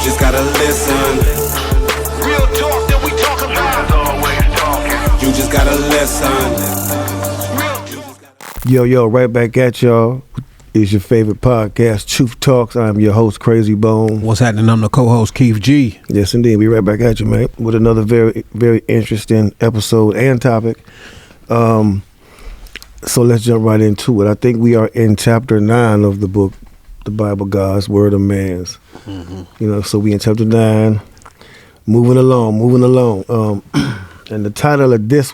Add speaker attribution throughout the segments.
Speaker 1: just gotta listen.
Speaker 2: Real talk that we talk about. Always talking.
Speaker 1: You just gotta listen.
Speaker 3: Yo, right back at y'all. It's your favorite podcast, Truth Talks. I'm your host, Crazy Bone.
Speaker 4: What's happening? I'm the co-host, Keith G.
Speaker 3: Yes, indeed. We right back at you, man, with another very, very interesting episode and topic. So let's jump right into it. I think we are in chapter 9 of the book, the Bible, God's Word of Man's. Mm-hmm. So we in chapter 9, moving along. And the title of this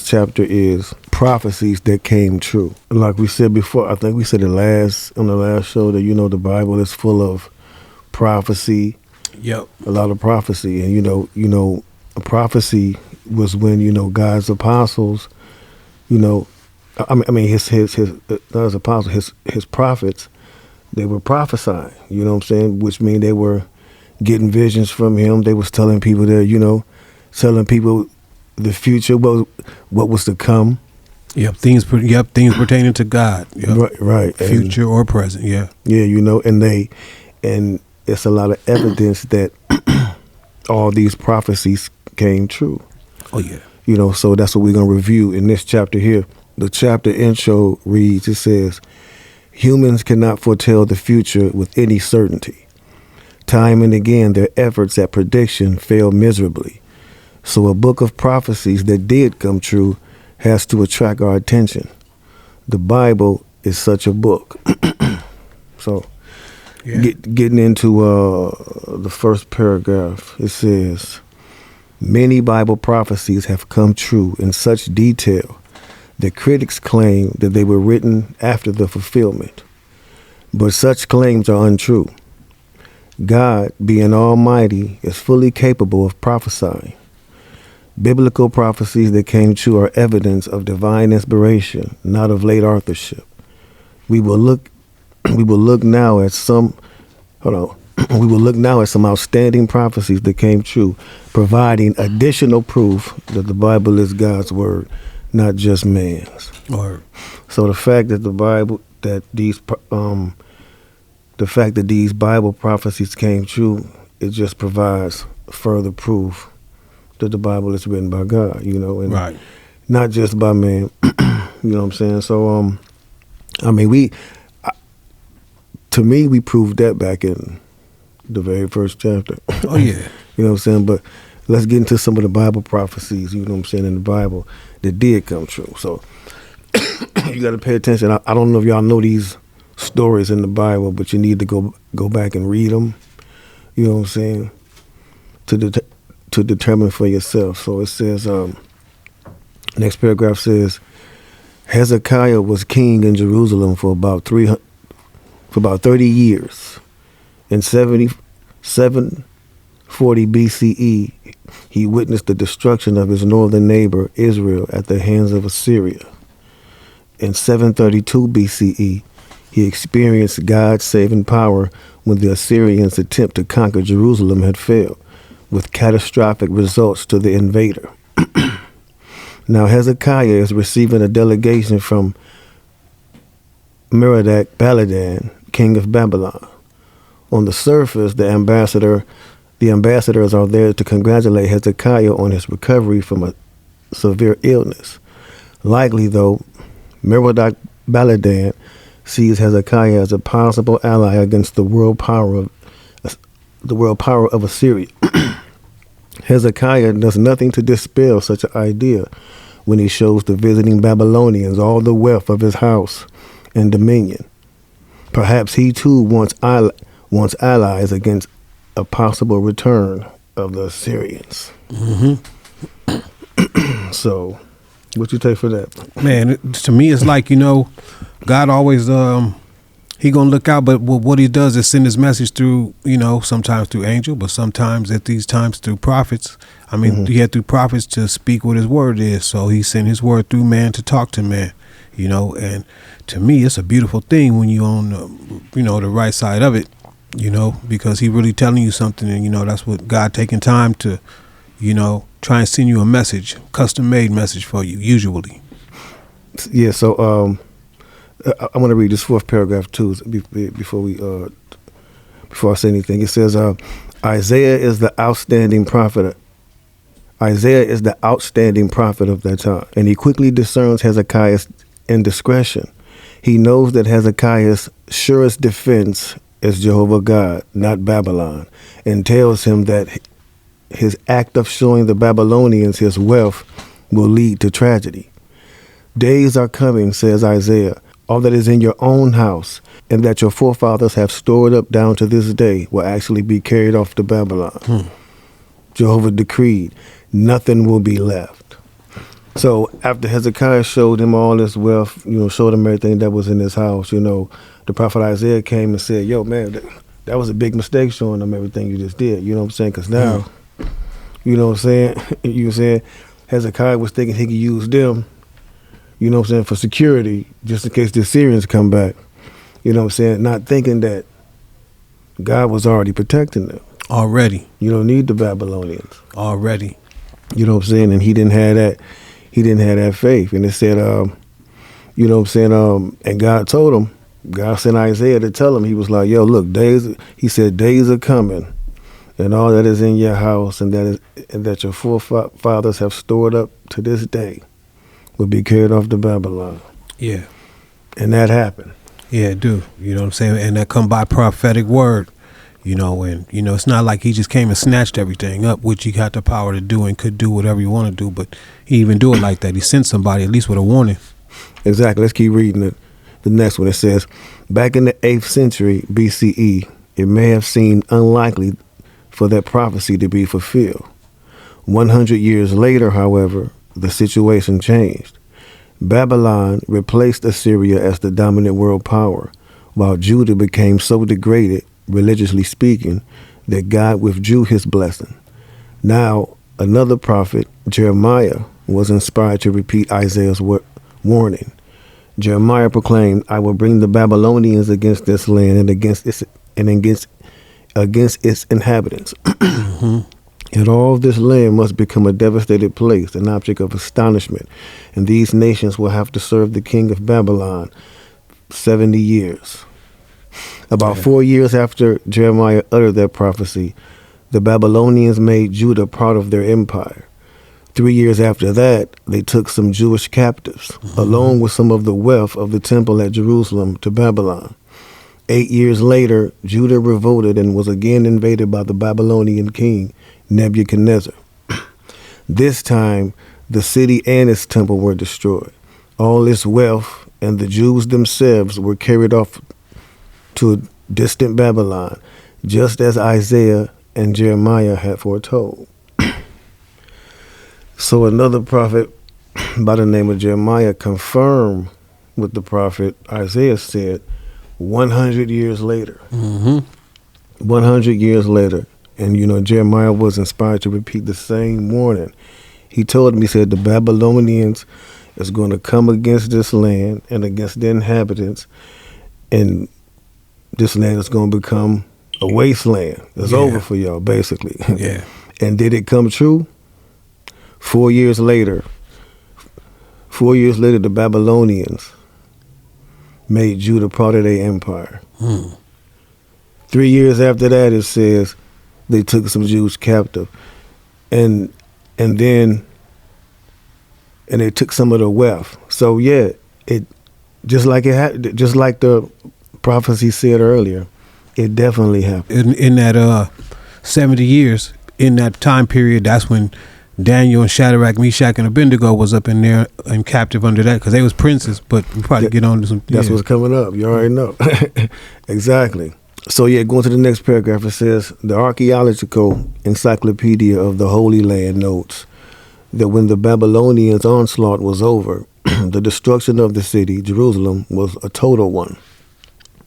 Speaker 3: chapter is Prophecies That Came True. Like we said before, I think we said on the last show that, the Bible is full of prophecy.
Speaker 4: Yep.
Speaker 3: A lot of prophecy. And, a prophecy was when, God's apostles, his apostles, his prophets, they were prophesying, you know what I'm saying? Which means they were getting visions from him. They was telling people telling people the future, what was to come.
Speaker 4: Yep, things pertaining to God. Yep.
Speaker 3: Right.
Speaker 4: Future or present, yeah.
Speaker 3: Yeah, and it's a lot of evidence that all these prophecies came true.
Speaker 4: Oh, yeah.
Speaker 3: So that's what we're going to review in this chapter here. The chapter intro reads, it says, humans cannot foretell the future with any certainty. Time and again, their efforts at prediction fail miserably. So a book of prophecies that did come true has to attract our attention. The Bible is such a book. So getting into the first paragraph, it says, many Bible prophecies have come true in such detail that critics claim that they were written after the fulfillment. But such claims are untrue. God, being almighty, is fully capable of prophesying. Biblical prophecies that came true are evidence of divine inspiration, not of late authorship. We will look now at some outstanding prophecies that came true, providing additional proof that the Bible is God's word, not just man's. So the fact that these Bible prophecies came true, it just provides further proof that the Bible is written by God, and
Speaker 4: right,
Speaker 3: not just by man. You know what I'm saying? So, we proved that back in the very first chapter.
Speaker 4: Oh yeah.
Speaker 3: You know what I'm saying? But let's get into some of the Bible prophecies, in the Bible that did come true. So you got to pay attention. I don't know if y'all know these stories in the Bible, but you need to go back and read them. You know what I'm saying? To determine for yourself. So it says, next paragraph says, Hezekiah was king in Jerusalem for about 30 years. In 740 BCE, he witnessed the destruction of his northern neighbor Israel at the hands of Assyria. In 732 BCE, he experienced God's saving power when the Assyrians' attempt to conquer Jerusalem had failed, with catastrophic results to the invader. Now Hezekiah is receiving a delegation from Merodach Baladan, king of Babylon. On the surface, the ambassadors are there to congratulate Hezekiah on his recovery from a severe illness. Likely, though, Merodach Baladan sees Hezekiah as a possible ally against the world power of Assyria. Hezekiah does nothing to dispel such an idea when he shows the visiting Babylonians all the wealth of his house and dominion. Perhaps he too wants allies against a possible return of the Assyrians.
Speaker 4: Mm-hmm.
Speaker 3: So, what you take for that?
Speaker 4: Man, to me, it's like, God always, he gonna look out, but what he does is send his message through, sometimes through angel, but sometimes at these times through prophets. He had through prophets to speak what his word is. So he sent his word through man to talk to man, and to me, it's a beautiful thing when you on, the right side of it, because he really telling you something, and, that's what God taking time to, try and send you a message, custom made message for you, usually.
Speaker 3: Yeah. So, I want to read this fourth paragraph too before we before I say anything. It says, Isaiah is the outstanding prophet. Isaiah is the outstanding prophet of that time, and he quickly discerns Hezekiah's indiscretion. He knows that Hezekiah's surest defense is Jehovah God, not Babylon, and tells him that his act of showing the Babylonians his wealth will lead to tragedy. Days are coming, says Isaiah, all that is in your own house and that your forefathers have stored up down to this day will actually be carried off to Babylon. Jehovah decreed, nothing will be left. So after Hezekiah showed him all his wealth, showed him everything that was in his house, the prophet Isaiah came and said, yo, man, that was a big mistake showing them everything you just did. You know what I'm saying? Because now, you know what I'm saying? Hezekiah was thinking he could use them, for security, just in case the Assyrians come back. You know what I'm saying? Not thinking that God was already protecting them.
Speaker 4: Already.
Speaker 3: You don't need the Babylonians.
Speaker 4: Already.
Speaker 3: You know what I'm saying? And he didn't have that. He didn't have that faith. And it said, you know what I'm saying? And God told him, God sent Isaiah to tell him, he was like, yo, look, days are coming, and all that is in your house and that your forefathers have stored up to this day will be carried off to Babylon.
Speaker 4: Yeah.
Speaker 3: And that happened.
Speaker 4: Yeah, it do. You know what I'm saying? And that come by prophetic word. And it's not like he just came and snatched everything up, which he got the power to do and could do whatever you want to do, but he even do it like that. He sent somebody at least with a warning.
Speaker 3: Exactly. Let's keep reading it. The next one, it says, back in the 8th century BCE, it may have seemed unlikely for that prophecy to be fulfilled. 100 years later, however, the situation changed. Babylon replaced Assyria as the dominant world power, while Judah became so degraded, religiously speaking, that God withdrew his blessing. Now, another prophet, Jeremiah, was inspired to repeat Isaiah's warning. Jeremiah proclaimed, I will bring the Babylonians against this land and against its inhabitants. And all this land must become a devastated place, an object of astonishment, and these nations will have to serve the king of Babylon 70 years. About 4 years after Jeremiah uttered that prophecy, the Babylonians made Judah part of their empire. 3 years after that, they took some Jewish captives, along with some of the wealth of the temple at Jerusalem, to Babylon. 8 years later, Judah revolted and was again invaded by the Babylonian king, Nebuchadnezzar. This time, the city and its temple were destroyed. All its wealth and the Jews themselves were carried off to distant Babylon, just as Isaiah and Jeremiah had foretold. So another prophet by the name of Jeremiah confirmed what the prophet Isaiah said 100 years later. 100 years later. And, Jeremiah was inspired to repeat the same warning. He told him, he said, the Babylonians is going to come against this land and against the inhabitants, and this land is going to become a wasteland. It's over for y'all, basically.
Speaker 4: Yeah.
Speaker 3: And did it come true? 4 years later, the Babylonians made Judah part of their empire. 3 years after that, it says they took some Jews captive, and they took some of the wealth. So it just like the prophecy said earlier, it definitely happened.
Speaker 4: In that 70 years, in that time period, that's when Daniel and Shadrach, Meshach, and Abednego was up in there and captive under that, because they was princes. But we probably get on to some.
Speaker 3: That's what's coming up. You already know. Exactly. So going to the next paragraph, it says, the Archaeological Encyclopedia of the Holy Land notes that when the Babylonians' onslaught was over, the destruction of the city, Jerusalem, was a total one.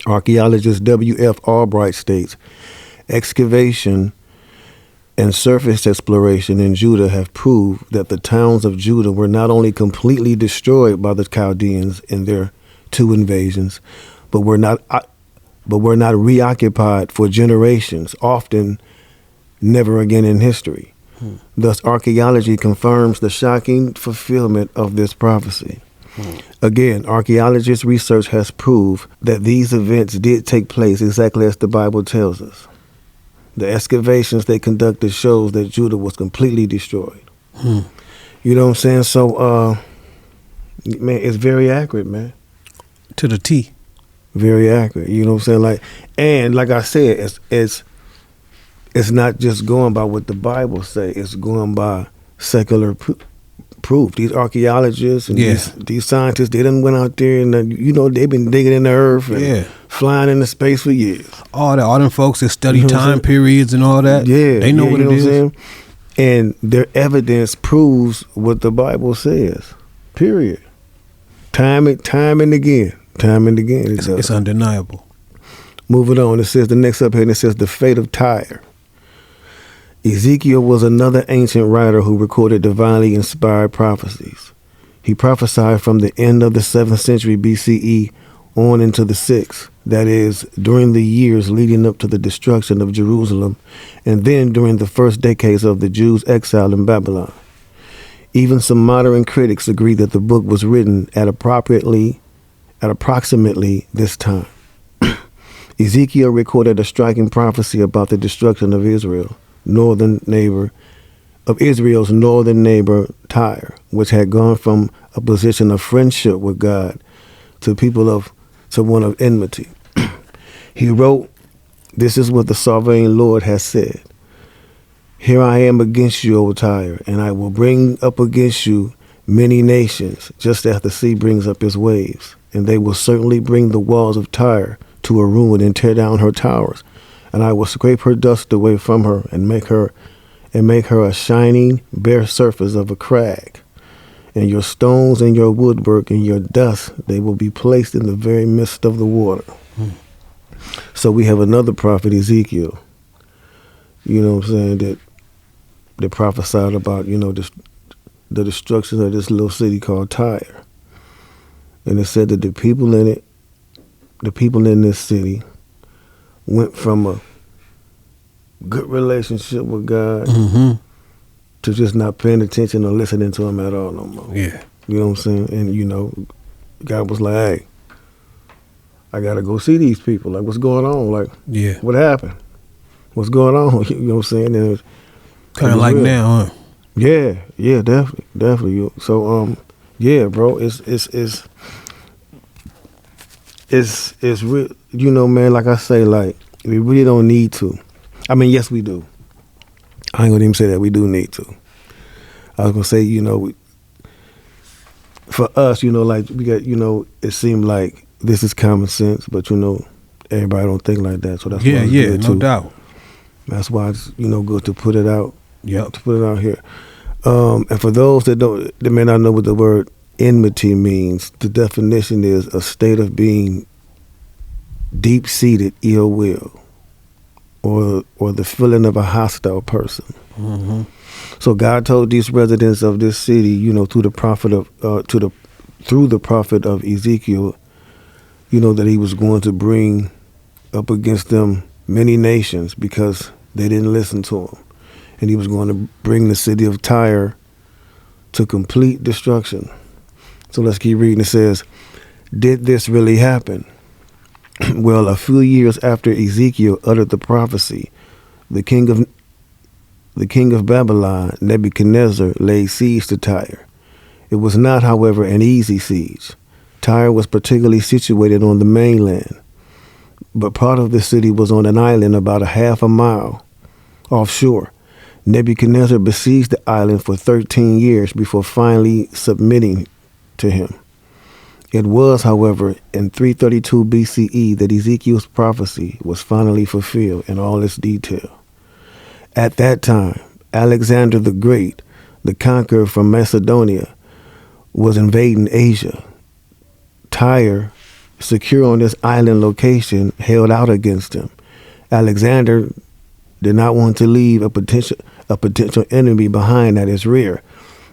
Speaker 3: Archaeologist W.F. Albright states, excavation and surface exploration in Judah have proved that the towns of Judah were not only completely destroyed by the Chaldeans in their 2 invasions, but were not reoccupied for generations, often never again in history. Thus, archaeology confirms the shocking fulfillment of this prophecy. Again, archaeologists' research has proved that these events did take place exactly as the Bible tells us. The excavations they conducted shows that Judah was completely destroyed. You know what I'm saying? So, man, it's very accurate, man.
Speaker 4: To the T.
Speaker 3: Very accurate. You know what I'm saying? And like I said, it's not just going by what the Bible say. It's going by secular proof. These archaeologists and these scientists, they done went out there and they've been digging in the earth and flying into space for years.
Speaker 4: All them folks that study time periods and all that. Yeah, they know what it is.
Speaker 3: And their evidence proves what the Bible says. Period. Time and again.
Speaker 4: It's undeniable.
Speaker 3: Moving on, it says the next up here, it says the fate of Tyre. Ezekiel was another ancient writer who recorded divinely inspired prophecies. He prophesied from the end of the 7th century BCE on into the 6th, that is, during the years leading up to the destruction of Jerusalem, and then during the first decades of the Jews' exile in Babylon. Even some modern critics agree that the book was written at approximately this time. Ezekiel recorded a striking prophecy about the destruction of Israel's northern neighbor, Tyre, which had gone from a position of friendship with God to one of enmity. He wrote, "This is what the sovereign Lord has said. Here I am against you, O Tyre, and I will bring up against you many nations, just as the sea brings up its waves. And they will certainly bring the walls of Tyre to a ruin and tear down her towers. And I will scrape her dust away from her and make her a shining, bare surface of a crag. And your stones and your woodwork and your dust, they will be placed in the very midst of the water." So we have another prophet, Ezekiel, you know what I'm saying, that prophesied about, the destruction of this little city called Tyre. And it said that the people in this city went from a good relationship with God to just not paying attention or listening to him at all no more.
Speaker 4: Yeah.
Speaker 3: You know what I'm saying? And, God was like, hey, I got to go see these people. Like, what's going on? Like, what happened? What's going on? You know what I'm saying? And
Speaker 4: kind of like real. Now, huh?
Speaker 3: Yeah, definitely. So, bro, it's real, man, like I say, like, we really don't need to. I mean, yes, we do. I ain't gonna even say that we do need to. I was gonna say, for us, like, we got, it seemed like this is common sense, but, everybody don't think like that. So that's why it's good
Speaker 4: no doubt.
Speaker 3: That's why it's, good to put it out.
Speaker 4: Yep.
Speaker 3: To put it out here. And for those that may not know what the word enmity means, the definition is a state of being deep-seated ill will, or the feeling of a hostile person. Mm-hmm. So God told these residents of this city, through the prophet of Ezekiel, that he was going to bring up against them many nations because they didn't listen to him, and he was going to bring the city of Tyre to complete destruction. So let's keep reading. It says, "Did this really happen? Well, a few years after Ezekiel uttered the prophecy, the king of Babylon, Nebuchadnezzar, laid siege to Tyre. It was not, however, an easy siege. Tyre was particularly situated on the mainland, but part of the city was on an island about a half a mile offshore. Nebuchadnezzar besieged the island for 13 years before finally submitting to him. It was, however, in 332 BCE that Ezekiel's prophecy was finally fulfilled in all its detail. At that time, Alexander the Great, the conqueror from Macedonia, was invading Asia. Tyre, secure on this island location, held out against him. Alexander did not want to leave a potential enemy behind at his rear,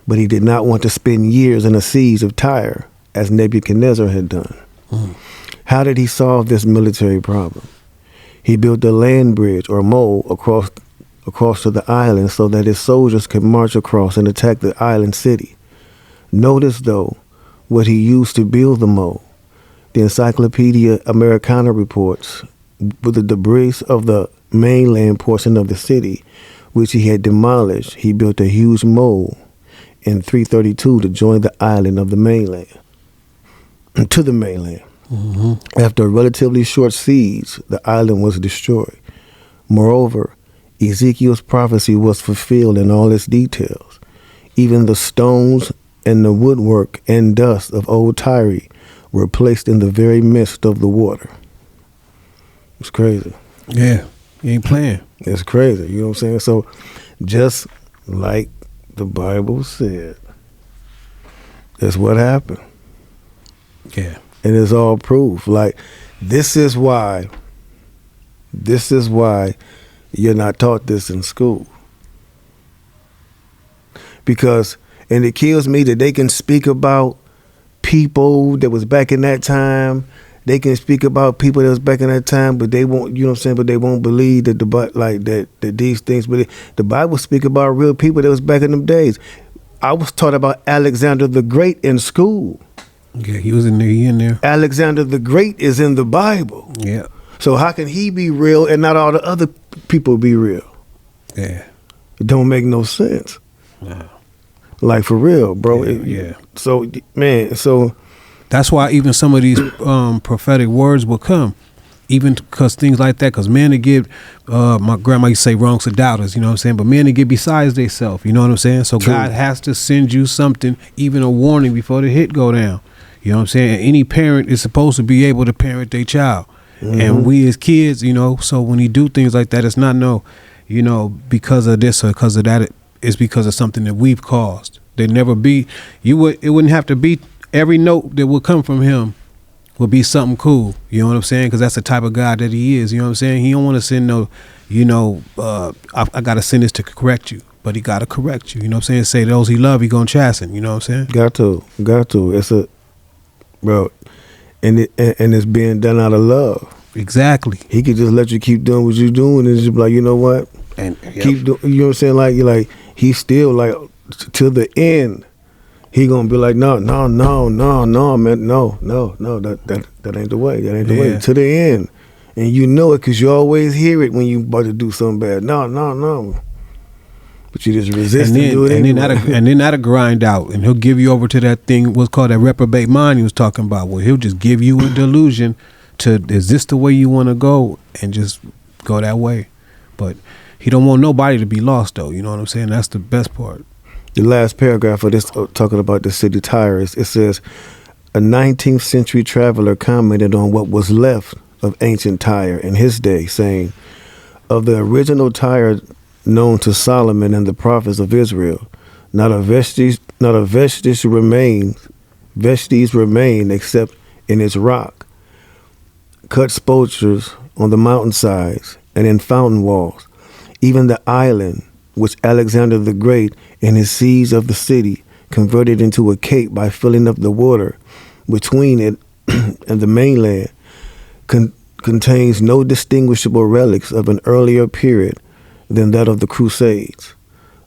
Speaker 3: but he did not want to spend years in a siege of Tyre, as Nebuchadnezzar had done. How did he solve this military problem? He built a land bridge or mole across to the island so that his soldiers could march across and attack the island city. Notice, though, what he used to build the mole. The Encyclopedia Americana reports, with the debris of the mainland portion of the city, which he had demolished, he built a huge mole in 332 to join the island of the mainland, to the mainland. After a relatively short siege, the island was destroyed. Moreover, Ezekiel's prophecy was fulfilled in all its details. Even the stones and the woodwork and dust of old Tyre were placed in the very midst of the water. It's crazy.
Speaker 4: Yeah, you ain't playing.
Speaker 3: It's crazy. You know what I'm saying? So just like the Bible said, that's what happened.
Speaker 4: Yeah.
Speaker 3: And it's all proof. Like, this is why you're not taught this in school. Because, and it kills me that they can speak about people that was back in that time. They can speak about people that was back in that time, but they won't, you know what I'm saying, but they won't believe that that these things, but the Bible speak about real people that was back in them days. I was taught about Alexander the Great in school.
Speaker 4: Yeah, he was in there. He in there.
Speaker 3: Alexander the Great is in the Bible.
Speaker 4: Yeah.
Speaker 3: So how can he be real and not all the other people be real?
Speaker 4: Yeah.
Speaker 3: It don't make no sense.
Speaker 4: Wow.
Speaker 3: Like, for real, bro.
Speaker 4: Yeah.
Speaker 3: So, man, so
Speaker 4: that's why even some of these prophetic words will come, even because things like that. Because men to get, my grandma used to say, wrongs to doubters. You know what I'm saying? But men to get besides themselves. You know what I'm saying? So
Speaker 3: True.
Speaker 4: God has to send you something, even a warning before the hit go down. You know what I'm saying? Any parent is supposed to be able to parent their child. And we as kids, you know, so when he do things like that, it's not because of this or because of that. It's because of something that we've caused. It wouldn't have to be every note that would come from him would be something cool. You know what I'm saying? Because that's the type of God that he is. You know what I'm saying? He don't want to send I got to send this to correct you. But he got to correct you. You know what I'm saying? Say those he love, he going to chasten. You know what I'm saying?
Speaker 3: Got to. It's bro, and it's being done out of love.
Speaker 4: Exactly.
Speaker 3: He could just let you keep doing what you're doing and just be like, you know what?
Speaker 4: And
Speaker 3: keep doing. You know what I'm saying? Like, you're like, he's still like to the end. He gonna be like, no, man, no, that ain't the way. That ain't the way. To the end, and you know it because you always hear it when you about to do something bad. No. But you just resist and do it anyway.
Speaker 4: And then that'll grind out, and he'll give you over to that thing, what's called that reprobate mind he was talking about, where he'll just give you a delusion to, is this the way you want to go, and just go that way. But he don't want nobody to be lost, though. You know what I'm saying? That's the best part.
Speaker 3: The last paragraph of this, talking about the city Tyre, it says, a 19th century traveler commented on what was left of ancient Tyre in his day, saying, of the original Tyre known to Solomon and the prophets of Israel, not a vestige remain except in its rock, cut sculptures on the mountainsides and in fountain walls. Even the island, which Alexander the Great and his siege of the city converted into a cape by filling up the water between it and the mainland, contains no distinguishable relics of an earlier period than that of the Crusades.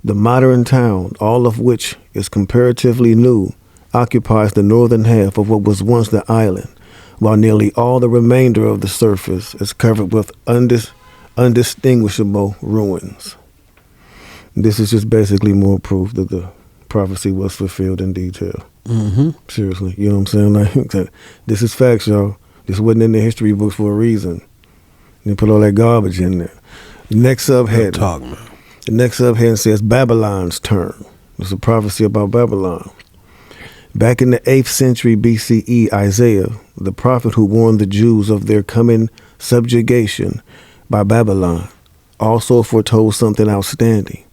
Speaker 3: The modern town, all of which is comparatively new, occupies the northern half of what was once the island, while nearly all the remainder of the surface is covered with undistinguishable ruins. This is just basically more proof that the prophecy was fulfilled in detail.
Speaker 4: Mm-hmm. Seriously,
Speaker 3: you know what I'm saying? Like, this is facts, y'all. This wasn't in the history books for a reason. They put all that garbage in there. The next subheading. The next subheading says Babylon's turn. It's a prophecy about Babylon. Back in the 8th century BCE, Isaiah, the prophet who warned the Jews of their coming subjugation by Babylon, also foretold something outstanding: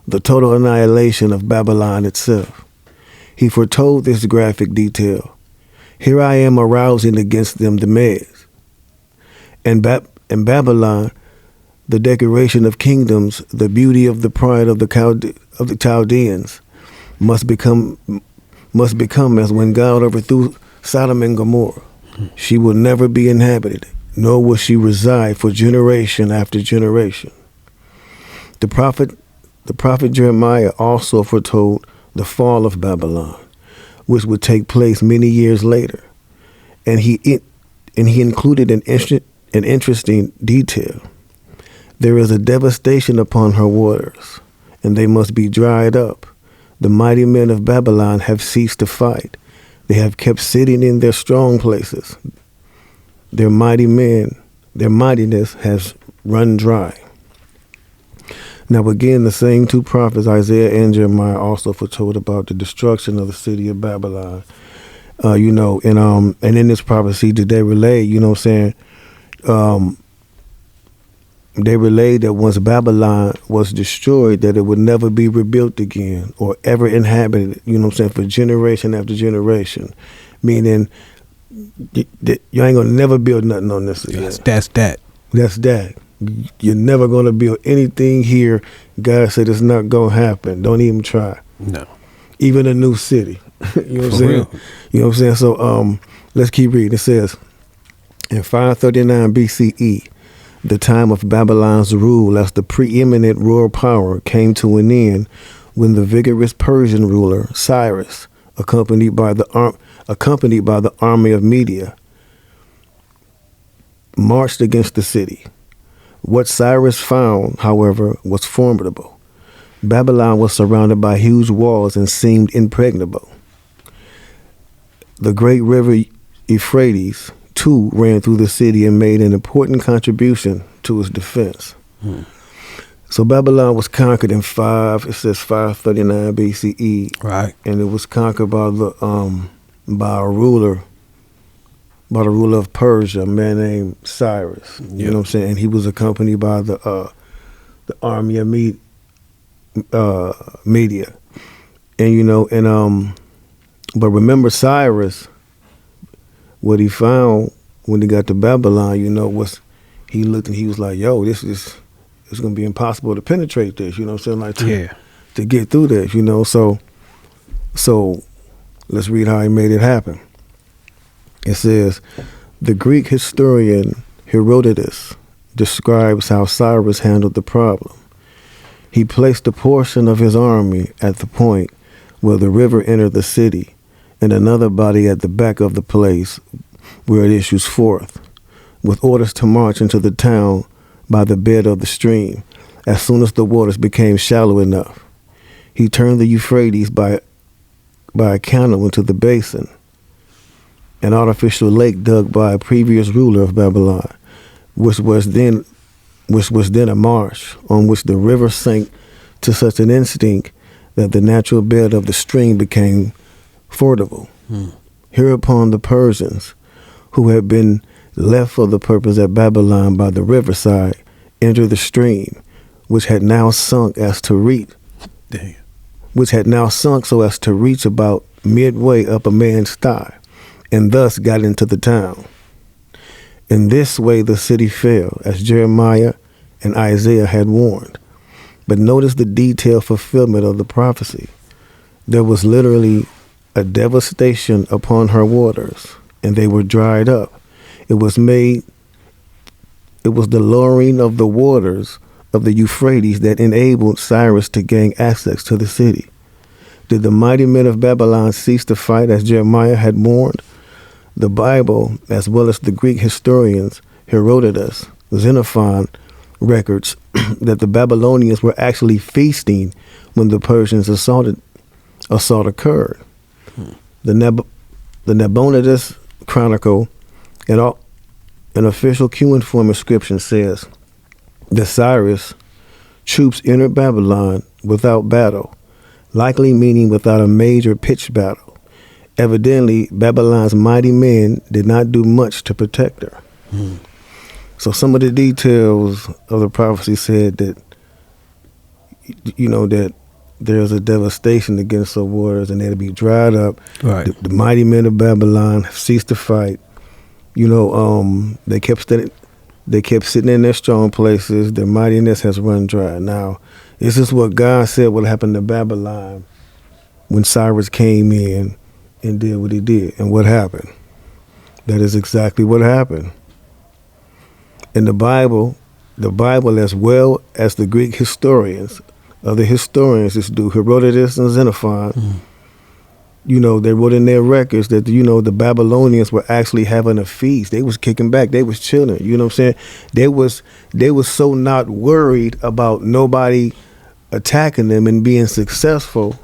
Speaker 3: the total annihilation of Babylon itself. He foretold this graphic detail: here I am arousing against them the Medes. And Babylon, the decoration of kingdoms, the beauty of the pride of the Chaldeans, must become as when God overthrew Sodom and Gomorrah. She will never be inhabited, nor will she reside for generation after generation. The prophet Jeremiah also foretold the fall of Babylon. which would take place many years later. And he included an interesting detail. There is a devastation upon her waters, and they must be dried up. The mighty men of Babylon have ceased to fight. They have kept sitting in their strong places. Their mightiness has run dry. Now again, the same two prophets, Isaiah and Jeremiah, also foretold about the destruction of the city of Babylon. And in this prophecy that they relayed, they relayed that once Babylon was destroyed, that it would never be rebuilt again or ever inhabited, for generation after generation. Meaning that you ain't gonna never build nothing on this again.
Speaker 4: That's that.
Speaker 3: That's that. You're never gonna build anything here. God said it's not gonna happen. Don't even try.
Speaker 4: No.
Speaker 3: Even a new city. You know what I'm saying?
Speaker 4: Real.
Speaker 3: You know what I'm saying? So let's keep reading. It says, in 539 BCE, the time of Babylon's rule as the preeminent royal power came to an end when the vigorous Persian ruler Cyrus, accompanied by the army of Media, marched against the city. What Cyrus found, however, was formidable. Babylon was surrounded by huge walls and seemed impregnable. The great river Euphrates, too, ran through the city and made an important contribution to its defense. So Babylon was conquered in 539 BCE.
Speaker 4: Right.
Speaker 3: And it was conquered by a ruler of Persia, a man named Cyrus. You know what I'm saying? And he was accompanied by the army of Media. And but remember Cyrus, what he found when he got to Babylon, was he looked and he was like, yo, it's gonna be impossible to penetrate this, you know what I'm saying? To get through this, So let's read how he made it happen. It says, the Greek historian Herodotus describes how Cyrus handled the problem. He placed a portion of his army at the point where the river entered the city, and another body at the back of the place where it issues forth, with orders to march into the town by the bed of the stream as soon as the waters became shallow enough. He turned the Euphrates by a canal into the basin, an artificial lake dug by a previous ruler of Babylon, which was then a marsh on which the river sank to such an extent that the natural bed of the stream became fordable. Hereupon the Persians, who had been left for the purpose at Babylon by the riverside, entered the stream, which had now sunk so as to reach about midway up a man's thigh, and thus got into the town. In this way the city fell, as Jeremiah and Isaiah had warned. But notice the detailed fulfillment of the prophecy. There was literally a devastation upon her waters, and they were dried up. It was the lowering of the waters of the Euphrates that enabled Cyrus to gain access to the city. Did the mighty men of Babylon cease to fight as Jeremiah had warned? The Bible, as well as the Greek historians Herodotus, Xenophon, records that the Babylonians were actually feasting when the Persians' assault occurred. The Nabonidus Chronicle, an official cuneiform inscription, says that Cyrus' troops entered Babylon without battle, likely meaning without a major pitched battle. Evidently, Babylon's mighty men did not do much to protect her. So some of the details of the prophecy said that, that there's a devastation against the waters and they'll be dried up.
Speaker 4: Right.
Speaker 3: The mighty men of Babylon have ceased to fight. They kept sitting in their strong places. Their mightiness has run dry. Now, this is what God said would happen to Babylon when Cyrus came in and did what he did. And what happened? That is exactly what happened. In the Bible as well as the Greek historians, other historians, this dude Herodotus and Xenophon, They wrote in their records that, the Babylonians were actually having a feast. They was kicking back. They was chilling. You know what I'm saying? They was so not worried about nobody attacking them and being successful.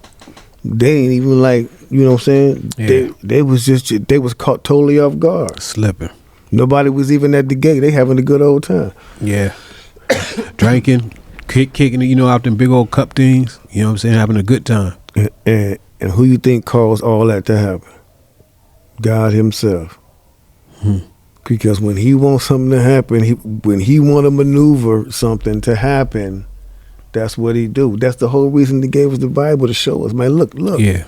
Speaker 3: They ain't even like, you know what I'm saying?
Speaker 4: Yeah.
Speaker 3: They was caught totally off guard.
Speaker 4: Slipping.
Speaker 3: Nobody was even at the gate. They having a good old time.
Speaker 4: Yeah. Drinking, kicking it, out them big old cup things. You know what I'm saying? Having a good time.
Speaker 3: And who you think caused all that to happen? God himself. Because when he wants something to happen, when he want to maneuver something to happen, that's what he do. That's the whole reason he gave us the Bible, to show us, man, look.
Speaker 4: Yeah.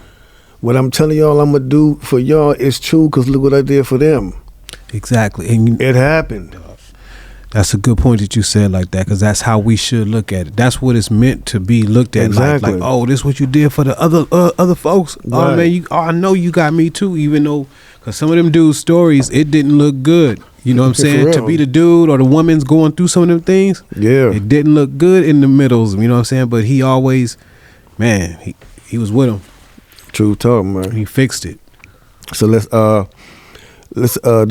Speaker 3: What I'm telling y'all I'm going to do for y'all is true, because look what I did for them.
Speaker 4: Exactly. And
Speaker 3: It happened.
Speaker 4: that's a good point that you said like that, because that's how we should look at it. That's what it's meant to be looked at.
Speaker 3: Exactly.
Speaker 4: Like, oh, this is what you did for the other folks. Oh,
Speaker 3: Right.
Speaker 4: man, I know you got me too, even though, because some of them dudes' stories, it didn't look good. You know what I'm
Speaker 3: For
Speaker 4: saying? To
Speaker 3: real.
Speaker 4: be the dude or the woman's going through some of them things,
Speaker 3: Yeah.
Speaker 4: it didn't look good in the middles. You know what I'm saying? But he always, man, he was with him.
Speaker 3: True talk, man.
Speaker 4: He fixed it.
Speaker 3: So let's the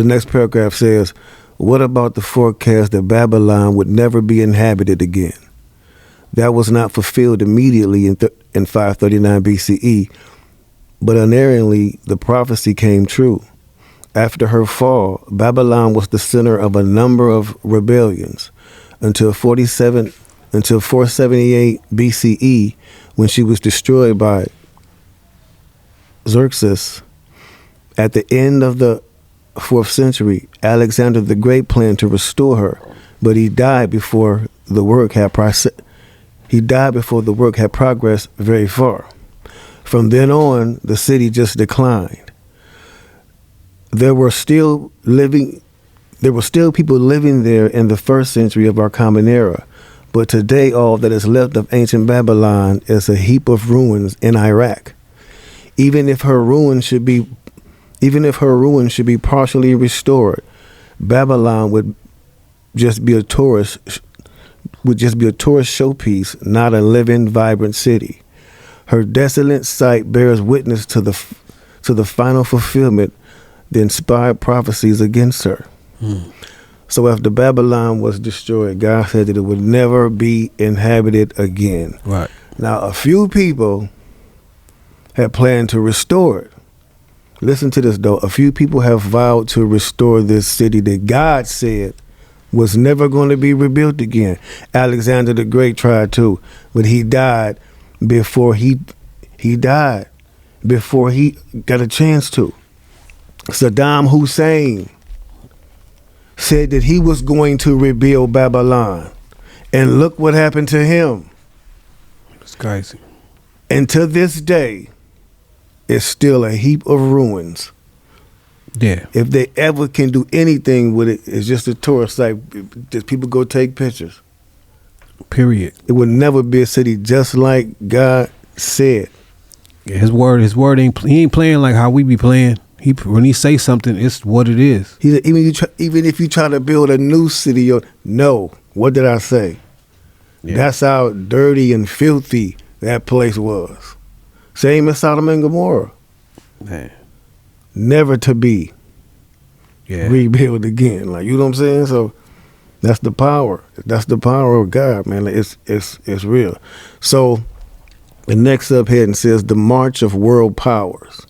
Speaker 3: next paragraph says, what about the forecast that Babylon would never be inhabited again? That was not fulfilled immediately in 539 BCE, but unerringly the prophecy came true. After her fall, Babylon was the center of a number of rebellions until 478 BCE, when she was destroyed by Xerxes. At the end of the 4th century, Alexander the Great planned to restore her, but he died before the work had progressed very far. From then on, the city just declined. There were still people living there in the 1st century of our common era, but today all that is left of ancient Babylon is a heap of ruins in Iraq. Even if her ruins should be partially restored, Babylon would just be a tourist showpiece, not a living, vibrant city. Her desolate site bears witness to the final fulfillment, the inspired prophecies against her. So after Babylon was destroyed, God said that it would never be inhabited again.
Speaker 4: Right.
Speaker 3: Now, a few people had planned to restore it. Listen to this, though. A few people have vowed to restore this city that God said was never going to be rebuilt again. Alexander the Great tried to, but he died before he got a chance to. Saddam Hussein said that he was going to rebuild Babylon, and look what happened to him.
Speaker 4: It's crazy.
Speaker 3: And to this day, it's still a heap of ruins.
Speaker 4: Yeah.
Speaker 3: If they ever can do anything with it, it's just a tourist site. Just people go take pictures.
Speaker 4: Period.
Speaker 3: It would never be a city just like God said.
Speaker 4: Yeah, his word ain't he ain't playing like how we be playing. When he say something, it's what it is.
Speaker 3: He said, even if you try to build a new city, no. What did I say?
Speaker 4: Yeah.
Speaker 3: That's how dirty and filthy that place was. Same as Sodom and Gomorrah.
Speaker 4: Man.
Speaker 3: Never to be rebuilt again. Like, you know what I'm saying? So that's the power. That's the power of God, man. Like, it's real. So the next subheading says the March of World Powers.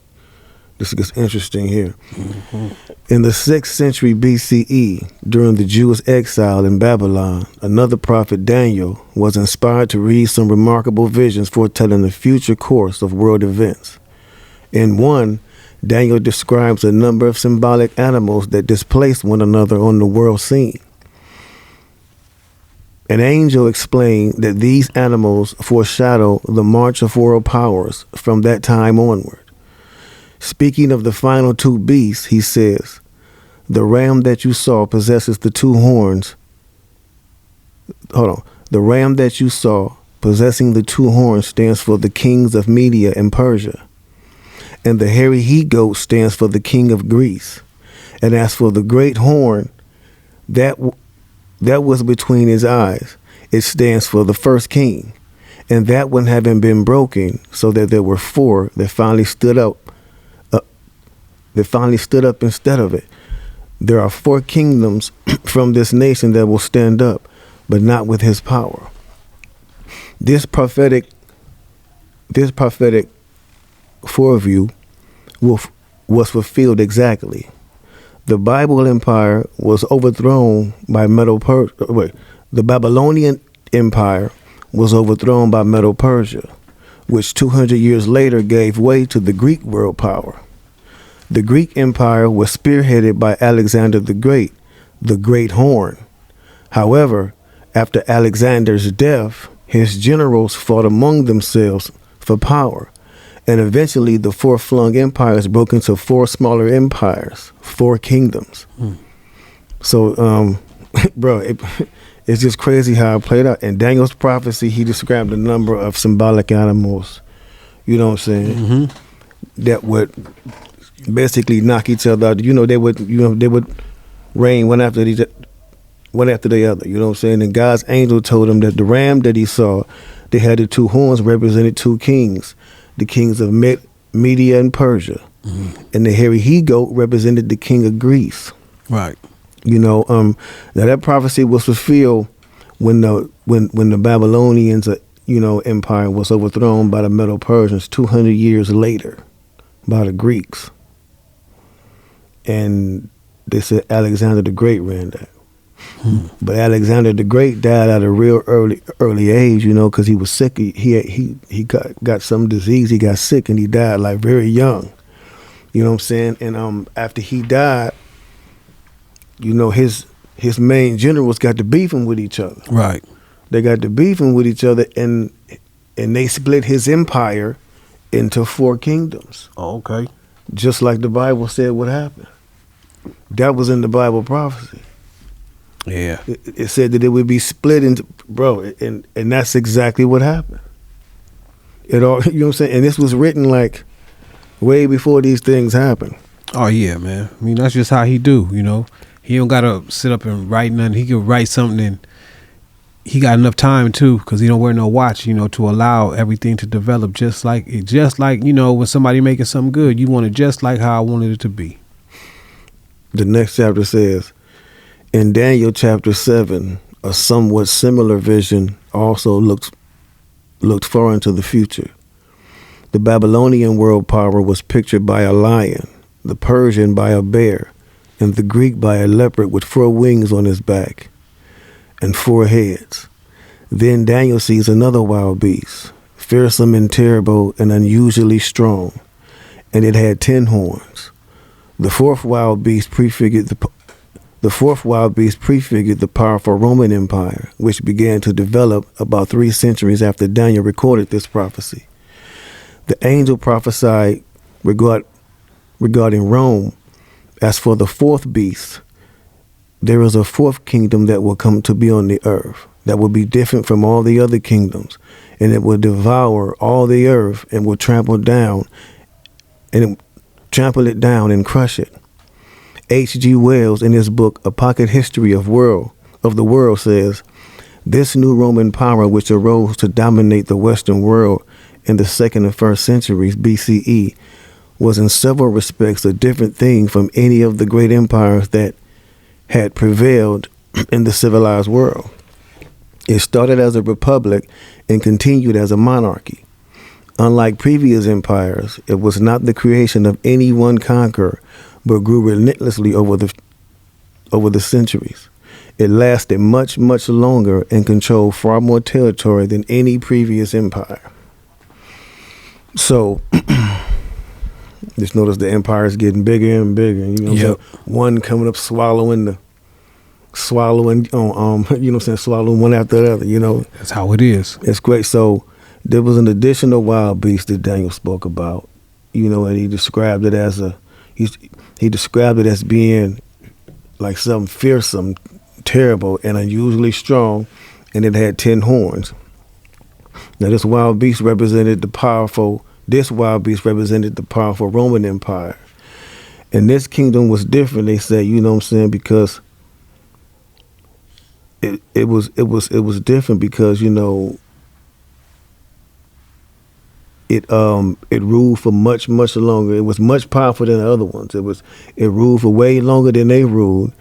Speaker 3: This gets interesting here. Mm-hmm. In the 6th century BCE, during the Jewish exile in Babylon, another prophet, Daniel, was inspired to read some remarkable visions foretelling the future course of world events. In one, Daniel describes a number of symbolic animals that displaced one another on the world scene. An angel explained that these animals foreshadow the march of world powers from that time onward. Speaking of the final 2 beasts, he says, the ram that you saw possesses the 2 horns. The ram that you saw possessing the 2 horns stands for the kings of Media and Persia. And the hairy he-goat stands for the king of Greece. And as for the great horn that was between his eyes, it stands for the first king. And that one having been broken, so that there were 4 that finally stood up that finally stood up instead of it. There are 4 kingdoms from this nation that will stand up, but not with his power. This prophetic foreview was fulfilled exactly. The Bible Empire was overthrown by the Babylonian Empire was overthrown by Medo-Persia, which 200 years later gave way to the Greek world power. The Greek Empire was spearheaded by Alexander the Great Horn. However, after Alexander's death, his generals fought among themselves for power, and eventually the far-flung empires broke into 4 smaller empires, 4 kingdoms. So, bro, it's just crazy how it played out. In Daniel's prophecy, he described a number of symbolic animals, you know what I'm saying, that would basically knock each other out. They would reign one after the other. You know what I'm saying? And God's angel told him that the ram that he saw, they had the 2 horns represented 2 kings, the kings of Media and Persia, and the hairy he-goat represented the king of Greece.
Speaker 4: Right.
Speaker 3: Now that prophecy was fulfilled when the Babylonians, empire was overthrown by the Medo-Persians 200 years later by the Greeks. And they said Alexander the Great ran that. But Alexander the Great died at a real early age, because he was sick. He got some disease. He got sick and he died like very young. You know what I'm saying? And after he died, his main generals got to beefing with each other.
Speaker 4: Right.
Speaker 3: They got to beefing with each other, and they split his empire into 4 kingdoms.
Speaker 4: Oh, okay.
Speaker 3: Just like the Bible said would happen. That was in the Bible prophecy.
Speaker 4: Yeah.
Speaker 3: It said that it would be split into, bro, and that's exactly what happened. It all, you know what I'm saying? And this was written like way before these things happened.
Speaker 4: Oh yeah, man. I mean, that's just how he do, He don't gotta sit up and write nothing. He could write something, and he got enough time too, because he don't wear no watch, to allow everything to develop just like when somebody making something good, you want it just like how I wanted it to be.
Speaker 3: The next chapter says, in Daniel chapter 7, a somewhat similar vision also looked far into the future. The Babylonian world power was pictured by a lion, the Persian by a bear, and the Greek by a leopard with 4 wings on his back and 4 heads. Then Daniel sees another wild beast, fearsome and terrible and unusually strong, and it had 10 horns. The fourth wild beast prefigured the powerful Roman Empire, which began to develop about 3 centuries after Daniel recorded this prophecy. The angel prophesied regarding Rome. As for the 4th beast, there is a 4th kingdom that will come to be on the earth, that will be different from all the other kingdoms, and it will devour all the earth and will trample it down and crush it. H.G. Wells, in his book A Pocket History of the World, says, this new Roman power which arose to dominate the Western world in the 2nd and 1st centuries BCE was in several respects a different thing from any of the great empires that had prevailed in the civilized world. It started as a republic and continued as a monarchy. Unlike previous empires, it was not the creation of any one conqueror, but grew relentlessly over the centuries. It lasted much, much longer and controlled far more territory than any previous empire. So, just notice the empire is getting bigger and bigger.
Speaker 4: Yep.
Speaker 3: One coming up swallowing swallowing one after the other.
Speaker 4: That's how it is.
Speaker 3: It's great. So there was an additional wild beast that Daniel spoke about, and he described it as he described it as being like something fearsome, terrible, and unusually strong, and it had 10 horns. Now this wild beast represented the powerful Roman Empire. And this kingdom was different, they say, because it was different because, it ruled for much longer. It was much powerful than the other ones. It ruled for way longer than they ruled,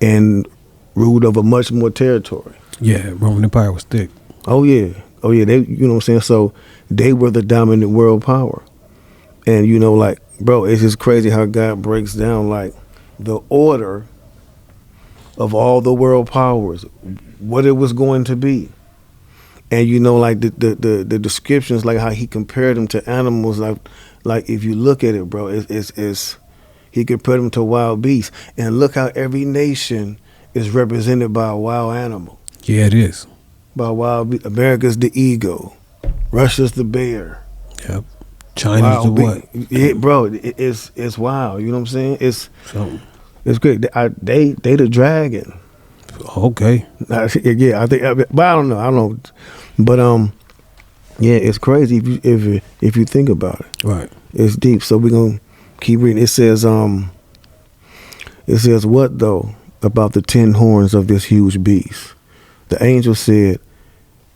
Speaker 3: and ruled over much more territory.
Speaker 4: Yeah, Roman Empire was thick.
Speaker 3: Oh yeah. They, you know what I'm saying. So they were the dominant world power, and like, bro, it's just crazy how God breaks down like the order of all the world powers, what it was going to be. And like the descriptions, like how he compared them to animals, like if you look at it, bro, it's he compared them to wild beasts. And look how every nation is represented by a wild animal.
Speaker 4: Yeah, it is.
Speaker 3: By America's the eagle, Russia's the bear.
Speaker 4: Yep. China's the what?
Speaker 3: Yeah, bro, it's wild. You know what I'm saying? It's great. They the dragon.
Speaker 4: Okay.
Speaker 3: Yeah, I think, but I don't know. But yeah, it's crazy if you think about it.
Speaker 4: Right.
Speaker 3: It's deep. So we're gonna keep reading. It says what though about the 10 horns of this huge beast? The angel said,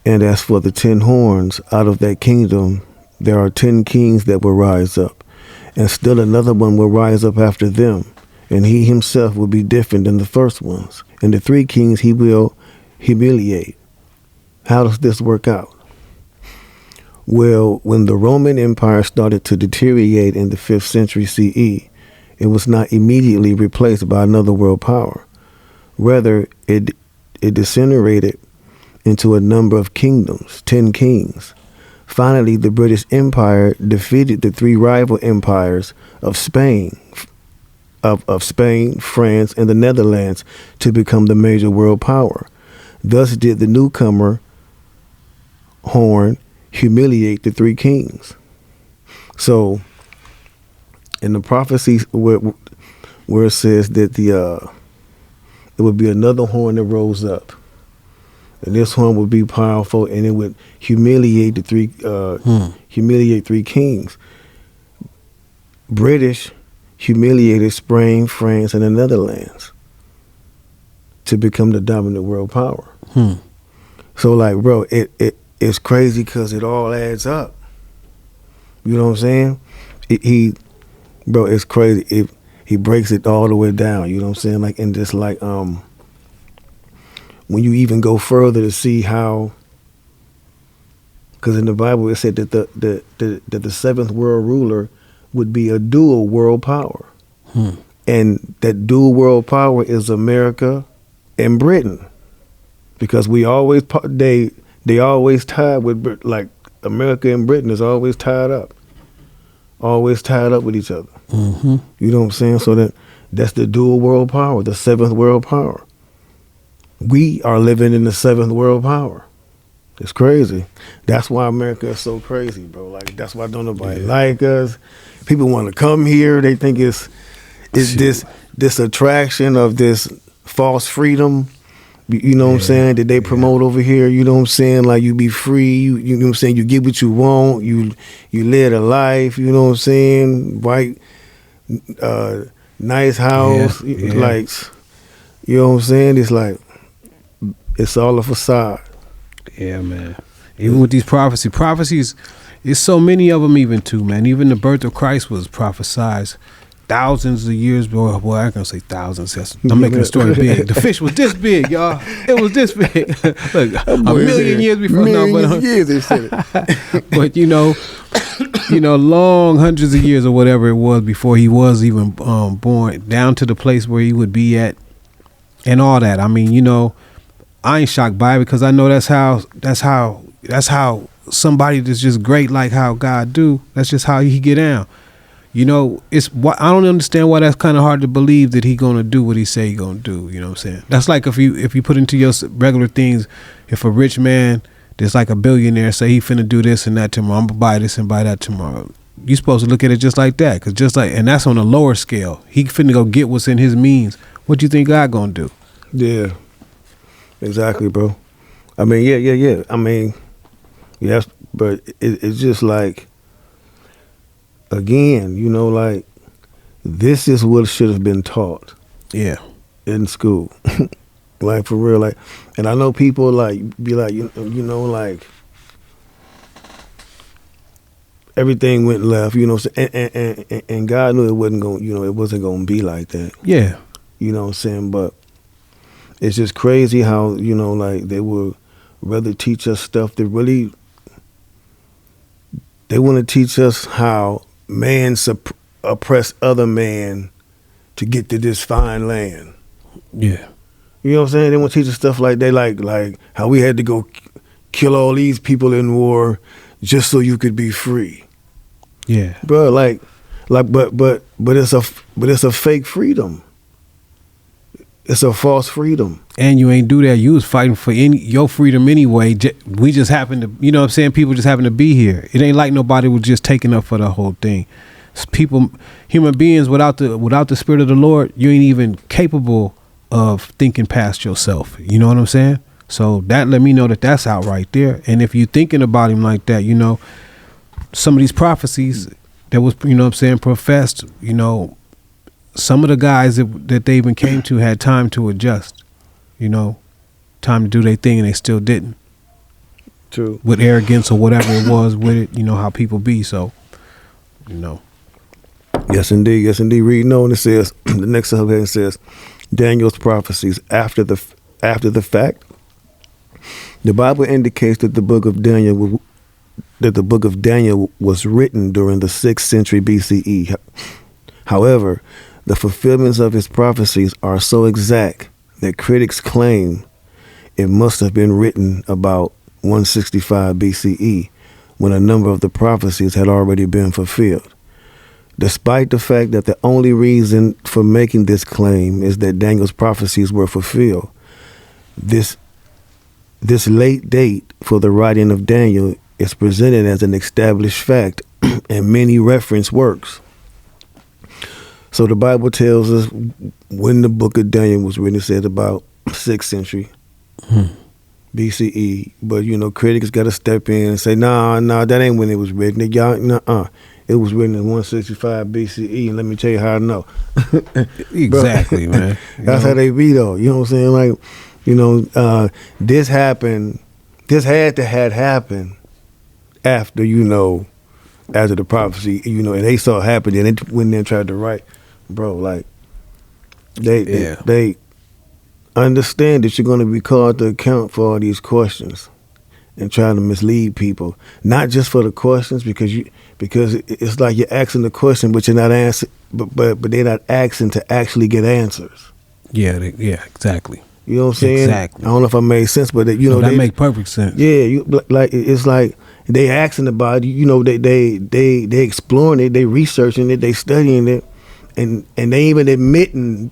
Speaker 3: and as for the 10 horns, out of that kingdom there are 10 kings that will rise up, and still another one will rise up after them, and he himself will be different than the first ones. And the 3 kings he will humiliate. How does this work out? Well, when the Roman Empire started to deteriorate in the 5th century CE, it was not immediately replaced by another world power. Rather, it disintegrated into a number of kingdoms, 10 kings. Finally, the British Empire defeated the 3 rival empires of Spain, France, and the Netherlands to become the major world power. Thus did the newcomer horn humiliate the 3 kings. So, in the prophecy where it says that it would be another horn that rose up, and this horn would be powerful, and it would humiliate the 3 kings. British humiliated Spain, France, and the Netherlands to become the dominant world power. So, like, bro, it's crazy because it all adds up. You know what I'm saying? Bro, it's crazy. He breaks it all the way down. You know what I'm saying? Like, and just like when you even go further to see how, because in the Bible it said that the 7th world ruler would be a dual world power, and that dual world power is America and Britain, because we always they always tied with, like, America and Britain is always tied up with each other. You know what I'm saying? So that's the dual world power, the 7th world power. We are living in the 7th world power. It's crazy. That's why America is so crazy, bro. Like, that's why don't nobody like us. People want to come here. They think it's this attraction of this false freedom. You know what I'm saying? That they promote over here. You know what I'm saying? Like, you be free. You know what I'm saying? You get what you want. You live a life. You know what I'm saying? White, nice house. Like, you know what I'm saying? It's like, it's all a facade.
Speaker 4: Yeah, man. Even with these prophecies, there's so many of them even too, man. Even the birth of Christ was prophesied thousands of years before. Well, I ain't gonna say thousands. I'm making the story big. The fish was this big, y'all. It was this big. Look, a million years before.
Speaker 3: Years they said it.
Speaker 4: But long hundreds of years or whatever it was before he was even born, down to the place where he would be at, and all that. I mean, I ain't shocked by it, because I know that's how somebody that's just great, like how God do. That's just how he get down. It's what I don't understand why that's kind of hard to believe that he gonna do what he say he gonna do. You know what I'm saying? That's like if you put into your regular things, if a rich man that's like a billionaire say he finna do this and that tomorrow, I'm gonna buy this and buy that tomorrow. You supposed to look at it just like that, and that's on a lower scale. He finna go get what's in his means. What you think God gonna do?
Speaker 3: Yeah. Exactly, bro. I mean, yeah. I mean, yes, but it's just like, again, like, this is what should have been taught.
Speaker 4: Yeah.
Speaker 3: In school. Like, for real. Like, and I know people, like, be like, like, everything went left. You know, and God knew it wasn't going. You know, it wasn't going to be like that.
Speaker 4: Yeah.
Speaker 3: You know what I'm saying? But it's just crazy how, you know, like they would rather teach us stuff that really, they want to teach us how man oppress other man to get to this fine land.
Speaker 4: Yeah.
Speaker 3: You know what I'm saying? They want to teach us stuff like they like how we had to go kill all these people in war just so you could be free.
Speaker 4: Yeah.
Speaker 3: Bro, but it's a fake freedom. It's a false freedom.
Speaker 4: And you ain't do that. You was fighting for your freedom anyway. We just happened to, you know what I'm saying? People just happen to be here. It ain't like nobody was just taking up for the whole thing. It's people, human beings without the spirit of the Lord, you ain't even capable of thinking past yourself. You know what I'm saying? So that let me know that that's out right there. And if you're thinking about him like that, you know, some of these prophecies that was, you know what I'm saying, professed, you know, some of the guys that they even came to had time to adjust, you know, time to do their thing, and they still didn't.
Speaker 3: True.
Speaker 4: With arrogance or whatever it was with it, you know, how people be. So, you know.
Speaker 3: Yes, indeed. Yes, indeed. Reading on, it says, the next subheading says, Daniel's prophecies after the fact. The Bible indicates that the book of Daniel was written during the 6th century BCE. However, the fulfillments of his prophecies are so exact that critics claim it must have been written about 165 BCE, when a number of the prophecies had already been fulfilled. Despite the fact that the only reason for making this claim is that Daniel's prophecies were fulfilled, this late date for the writing of Daniel is presented as an established fact in many reference works. So the Bible tells us when the book of Daniel was written, it said about 6th century BCE. But, you know, critics got to step in and say, nah, that ain't when it was written. It was written in 165 BCE, and let me tell you how I know.
Speaker 4: Exactly, man.
Speaker 3: That's how they be, though. You know what I'm saying? Like, you know, this happened. This had to had happened after, you know, after the prophecy, you know, and they saw it happen, and they went there and tried to write. Bro, like, they understand that you're going to be called to account for all these questions and trying to mislead people, not just for the questions, because it's like you're asking the question, but you're not answering, but they're not asking to actually get answers.
Speaker 4: Yeah, exactly.
Speaker 3: You know what I'm saying?
Speaker 4: Exactly.
Speaker 3: I don't know if I made sense, but you know,
Speaker 4: that make perfect sense.
Speaker 3: Yeah, it's like they asking about it. You know, they exploring it, they researching it, they studying it, and they even admitting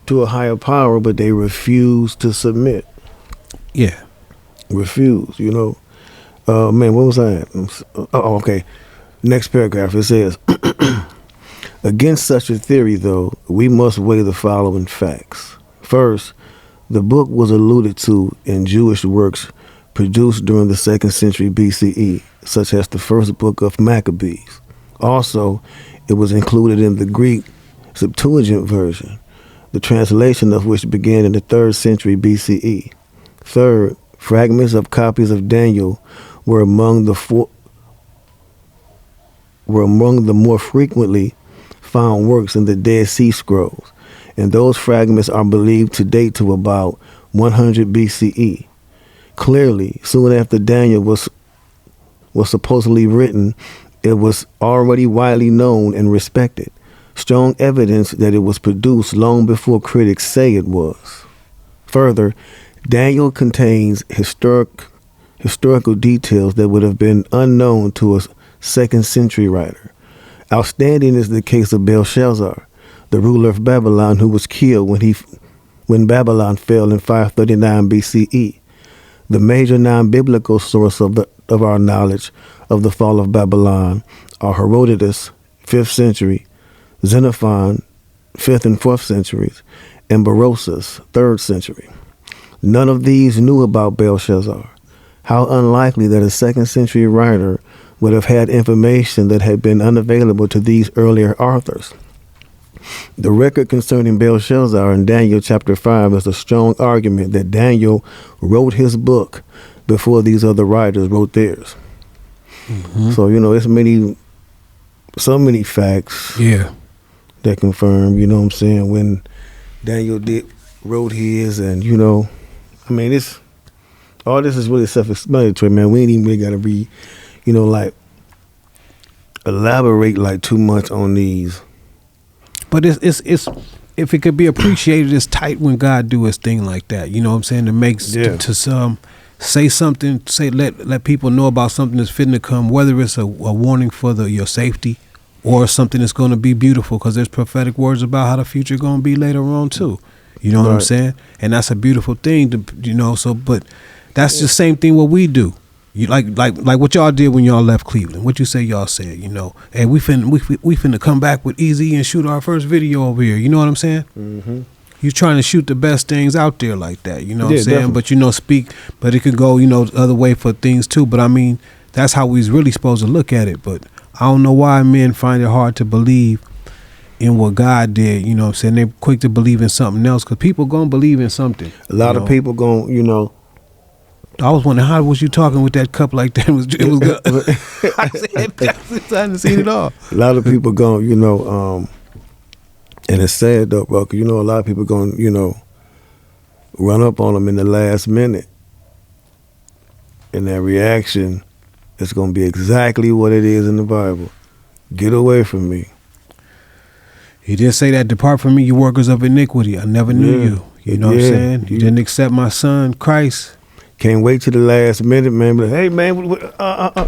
Speaker 3: to a higher power, but they refuse to submit.
Speaker 4: Yeah.
Speaker 3: Refuse, you know. Man, what was I at? Oh, okay. Next paragraph, it says, against such a theory, though, we must weigh the following facts. First, the book was alluded to in Jewish works produced during the 2nd century BCE, such as the first book of Maccabees. Also, it was included in the Greek Septuagint version, the translation of which began in the 3rd century BCE. Third, fragments of copies of Daniel were among the more frequently found works in the Dead Sea Scrolls, and those fragments are believed to date to about 100 BCE. Clearly, soon after Daniel was supposedly written, it was already widely known and respected. Strong evidence that it was produced long before critics say it was. Further, Daniel contains historical details that would have been unknown to a 2nd century writer. Outstanding is the case of Belshazzar, the ruler of Babylon, who was killed when Babylon fell in 539 BCE. The major non-biblical source of our knowledge of the fall of Babylon are Herodotus, 5th century, Xenophon, 5th and 4th centuries, and Berosus, 3rd century. None of these knew about Belshazzar. How unlikely that a 2nd century writer would have had information that had been unavailable to these earlier authors. The record concerning Belshazzar in Daniel chapter 5 is a strong argument that Daniel wrote his book before these other writers wrote theirs. So it's so many facts
Speaker 4: Yeah.
Speaker 3: that confirm. You know what I'm saying? When Daniel wrote his, and I mean, all this is really self-explanatory, man. We ain't even really got to be, like elaborate like too much on these.
Speaker 4: But it's if it could be appreciated, it's tight when God do his thing like that. You know what I'm saying? To make to say something, let people know about something that's fitting to come, whether it's a warning for your safety or something that's going to be beautiful, because there's prophetic words about how the future going to be later on too. You know what I'm saying? And that's a beautiful thing to So, but that's the same thing what we do. You like what y'all did when y'all left Cleveland. What you say y'all said, hey, we finna come back with Easy and shoot our first video over here. You know what I'm saying? Mm-hmm. You trying to shoot the best things out there like that. You know what I'm saying? Definitely. But speak. But it could go the other way for things too. But I mean, that's how we's really supposed to look at it. But I don't know why men find it hard to believe in what God did. You know what I'm saying? They're quick to believe in something else, because people gonna believe in something.
Speaker 3: A lot of people gonna
Speaker 4: I was wondering, how was you talking with that cup like that? It was good. I said, I hadn't seen it all.
Speaker 3: A lot of people going, and it's sad though, bro, because a lot of people going, run up on them in the last minute, and that reaction is going to be exactly what it is in the Bible. Get away from me.
Speaker 4: He did say that, depart from me, you workers of iniquity. I never knew you. You know what I'm saying? You didn't accept my son, Christ.
Speaker 3: Can't wait to the last minute, man. But hey, man,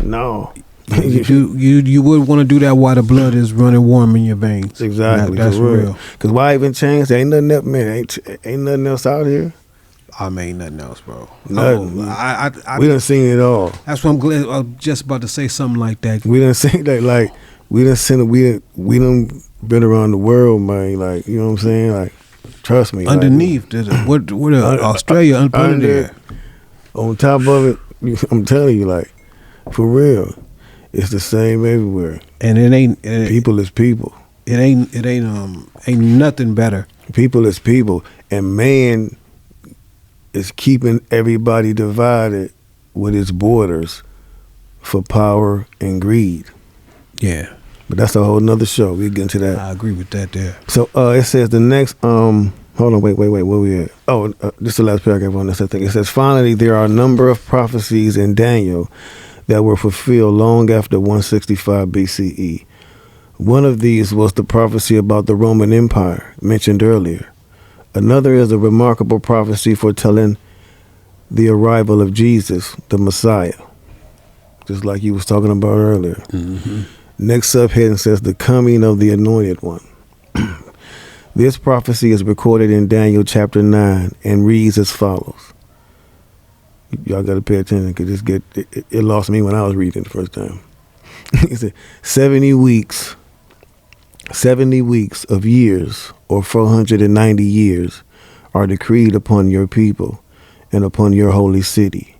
Speaker 3: no.
Speaker 4: You would want to do that while the blood is running warm in your veins.
Speaker 3: Exactly.
Speaker 4: That's real.
Speaker 3: Because why even change? Ain't nothing else, man. Ain't nothing else out here.
Speaker 4: I mean, nothing else, bro.
Speaker 3: Nothing. We done seen it all.
Speaker 4: That's what I'm glad. I was just about to say something like that.
Speaker 3: We done seen that. Like we done seen it. We done been around the world, man. Like, you know what I'm saying? Like, trust me.
Speaker 4: Underneath, what Australia under there.
Speaker 3: On top of it, I'm telling you, like, for real, it's the same everywhere.
Speaker 4: And it ain't
Speaker 3: people is people.
Speaker 4: It ain't nothing better.
Speaker 3: People is people, and man is keeping everybody divided with its borders for power and greed.
Speaker 4: Yeah,
Speaker 3: but that's a whole nother show. We'll get into that.
Speaker 4: I agree with that there.
Speaker 3: So it says the next hold on, wait, where we at? Oh, this is the last paragraph on this, I think. It says, finally, there are a number of prophecies in Daniel that were fulfilled long after 165 BCE. One of these was the prophecy about the Roman Empire, mentioned earlier. Another is a remarkable prophecy foretelling the arrival of Jesus, the Messiah, just like you was talking about earlier. Mm-hmm. Next subheading says, the coming of the Anointed One. This prophecy is recorded in Daniel chapter 9 and reads as follows. Y'all got to pay attention, because it lost me when I was reading it the first time. It said 70 weeks of years, or 490 years, are decreed upon your people and upon your holy city.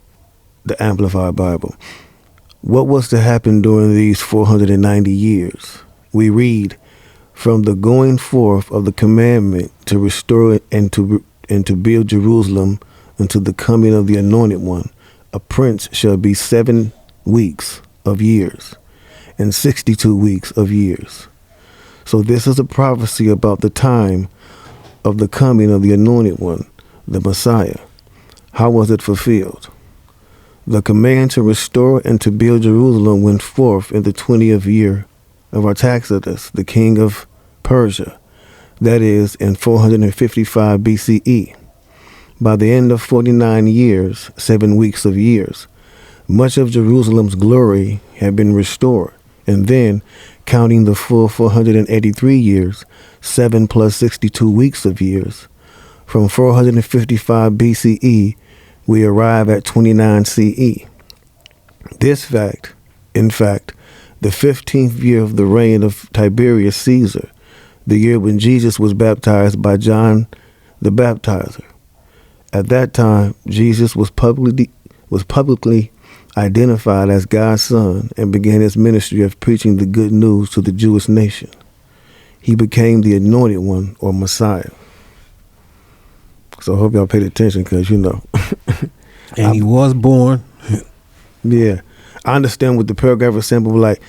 Speaker 3: The Amplified Bible. What was to happen during these 490 years? We read, from the going forth of the commandment to restore and to build Jerusalem unto the coming of the Anointed One, a prince shall be 7 weeks of years and 62 weeks of years. So this is a prophecy about the time of the coming of the Anointed One, the Messiah. How was it fulfilled? The command to restore and to build Jerusalem went forth in the 20th year of Artaxerxes, the king of Persia, that is, in 455 BCE. By the end of 49 years, 7 weeks of years, much of Jerusalem's glory had been restored, and then, counting the full 483 years, 7 plus 62 weeks of years, from 455 BCE, we arrive at 29 CE. This fact, in fact, the 15th year of the reign of Tiberius Caesar, the year when Jesus was baptized by John the Baptizer. At that time, Jesus was publicly identified as God's son and began his ministry of preaching the good news to the Jewish nation. He became the Anointed One, or Messiah. So I hope y'all paid attention, because
Speaker 4: And he was born.
Speaker 3: Yeah. I understand what the paragraph was saying, but like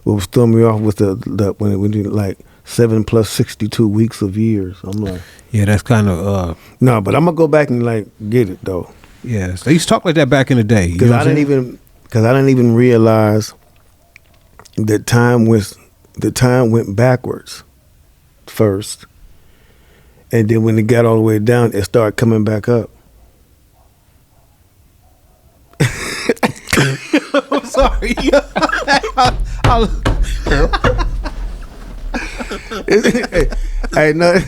Speaker 3: what was throwing me off was the when it did like 7 plus 62 weeks of years. I'm like,
Speaker 4: Yeah, that's kind of
Speaker 3: no, but I'm gonna go back and like get it though,
Speaker 4: yeah. They used to talk like that back in the day.
Speaker 3: because I didn't even realize that time went backwards first, and then when it got all the way down, it started coming back up.
Speaker 4: I'm sorry.
Speaker 3: Hey, no.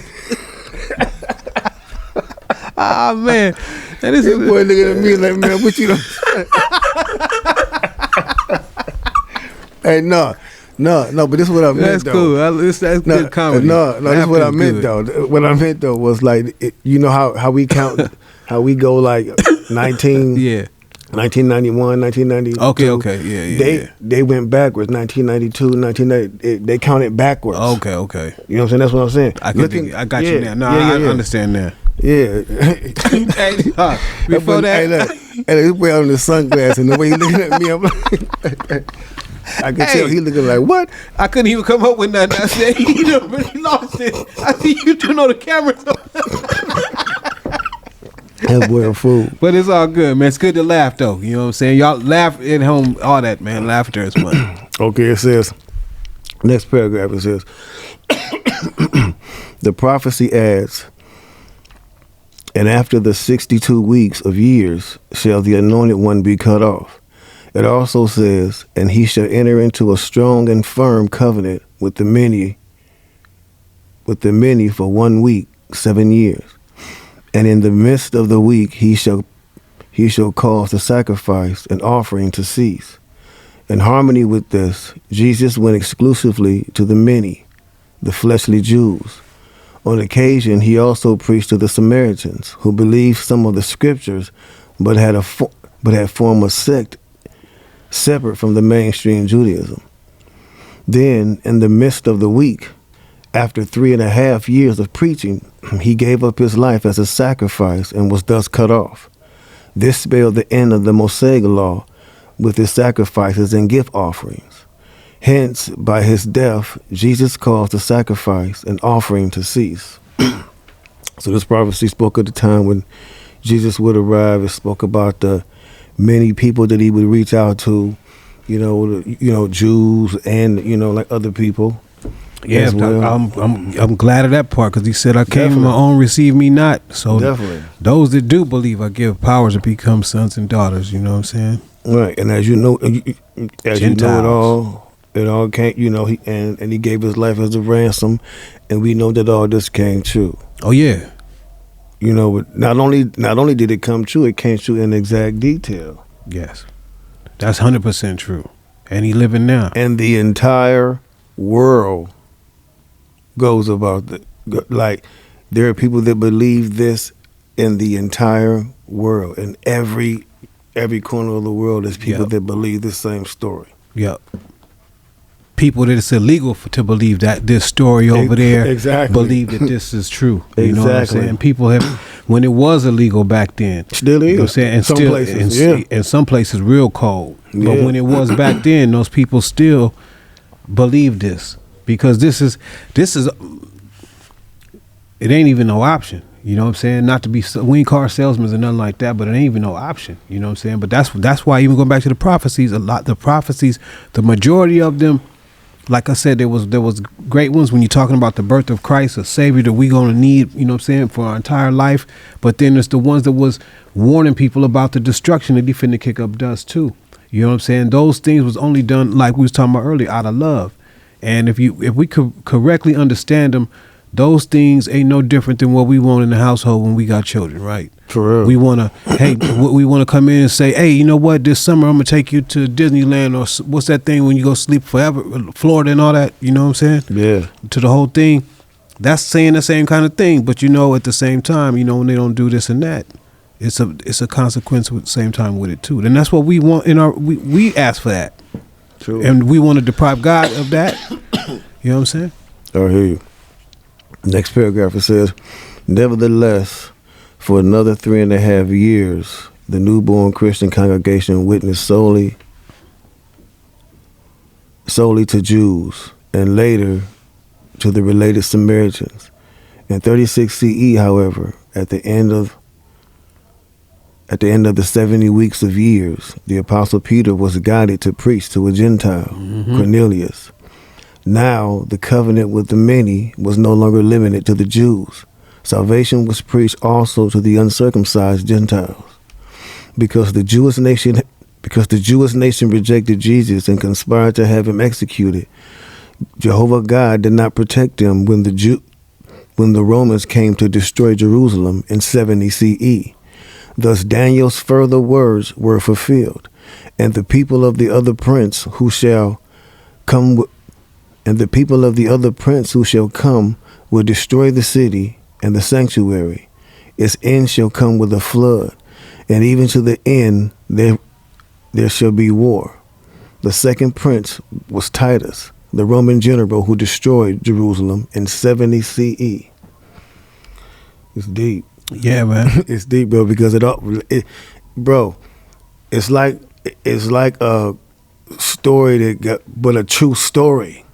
Speaker 4: Ah man, that is
Speaker 3: This boy looking at me like, man, what you done? Hey, no, but this is what I meant,
Speaker 4: that's
Speaker 3: though.
Speaker 4: cool. That's good comedy.
Speaker 3: No, this is what I meant,
Speaker 4: good.
Speaker 3: though. What I meant, though, was like, you know how we count, how we go like 19,
Speaker 4: Yeah.
Speaker 3: 1991, 1992.
Speaker 4: Okay. Yeah.
Speaker 3: They went backwards, 1992, 1990. They counted backwards.
Speaker 4: Okay.
Speaker 3: You know what I'm saying? That's what I'm saying.
Speaker 4: I got you now. No, I understand that.
Speaker 3: Yeah.
Speaker 4: Before that,
Speaker 3: Hey, look, this boy on the sunglasses and the way he looking at me, I'm like, I can tell he looking like, what?
Speaker 4: I couldn't even come up with nothing. I said, you done really lost it. I see you turn on the camera.
Speaker 3: That boy a fool.
Speaker 4: But it's all good, man. It's good to laugh, though. You know what I'm saying? Y'all laugh at home, all that, man. Laughter is fun.
Speaker 3: Okay, it says, next paragraph, it says, the prophecy adds, and after the 62 weeks of years shall the anointed one be cut off. It also says, and he shall enter into a strong and firm covenant with the many for 1 week, 7 years. And in the midst of the week he shall cause the sacrifice and offering to cease. In harmony with this, Jesus went exclusively to the many, the fleshly Jews. On occasion, he also preached to the Samaritans, who believed some of the scriptures, but had formed a sect separate from the mainstream Judaism. Then, in the midst of the week, after 3.5 years of preaching, he gave up his life as a sacrifice and was thus cut off. This spelled the end of the Mosaic law with its sacrifices and gift offerings. Hence, by his death, Jesus caused the sacrifice and offering to cease. So this prophecy spoke of the time when Jesus would arrive. It spoke about the many people that he would reach out to, Jews and, like other people.
Speaker 4: Yeah,
Speaker 3: as well.
Speaker 4: I'm glad of that part, because he said, I came in my own, receive me not. So
Speaker 3: Definitely.
Speaker 4: Those that do believe, I give powers to become sons and daughters. You know what I'm saying?
Speaker 3: Right, and as you know, it all came. He gave his life as a ransom, and we know that all this came true.
Speaker 4: Oh yeah.
Speaker 3: But not only did it come true, it came true in exact detail.
Speaker 4: Yes, that's 100% true, and he living now.
Speaker 3: And the entire world goes about like there are people that believe this in the entire world, in every corner of the world. There's people that believe the same story.
Speaker 4: Yep. People that it's illegal to believe that this story over there believe that this is true. You know what I'm saying? People have, when it was illegal back then,
Speaker 3: still is.
Speaker 4: You know what I'm saying? And
Speaker 3: some
Speaker 4: still,
Speaker 3: places,
Speaker 4: in some places real cold.
Speaker 3: Yeah.
Speaker 4: But when it was back then, those people still believe this, because this is it ain't even no option. You know what I'm saying? Not to be, we ain't car salesmen or nothing like that, but it ain't even no option. You know what I'm saying? But that's why, even going back to the prophecies, the majority of them, like I said, there was great ones when you're talking about the birth of Christ, a Savior that we gonna need, you know what I'm saying, for our entire life. But then there's the ones that was warning people about the destruction that he finna kick up dust too. You know what I'm saying? Those things was only done, like we was talking about earlier, out of love. And if we could correctly understand them, those things ain't no different than what we want in the household when we got children, right?
Speaker 3: For real.
Speaker 4: We want to come in and say, hey, you know what, this summer I'm going to take you to Disneyland, or what's that thing when you go sleep forever, Florida and all that, you know what I'm saying?
Speaker 3: Yeah.
Speaker 4: To the whole thing. That's saying the same kind of thing, but at the same time, when they don't do this and that, it's a consequence at the same time with it too. And that's what we want we ask for that.
Speaker 3: True.
Speaker 4: And we want to deprive God of that. You know what I'm saying?
Speaker 3: I hear you. Next paragraph, it says, nevertheless, for another 3.5 years, the newborn Christian congregation witnessed solely solely to Jews and later to the related Samaritans. In 36 CE, however, at the end of the 70 weeks of years, the Apostle Peter was guided to preach to a Gentile, Cornelius. Now, the covenant with the many was no longer limited to the Jews. Salvation was preached also to the uncircumcised Gentiles. Because the Jewish nation rejected Jesus and conspired to have him executed, Jehovah God did not protect them when the Romans came to destroy Jerusalem in 70 CE. Thus Daniel's further words were fulfilled, and the people of the other prince who shall come will destroy the city and the sanctuary. Its end shall come with a flood, and even to the end there shall be war. The second prince was Titus, the Roman general who destroyed Jerusalem in 70 CE. It's deep.
Speaker 4: Yeah, man.
Speaker 3: It's deep, bro, because it's like a story but a true story.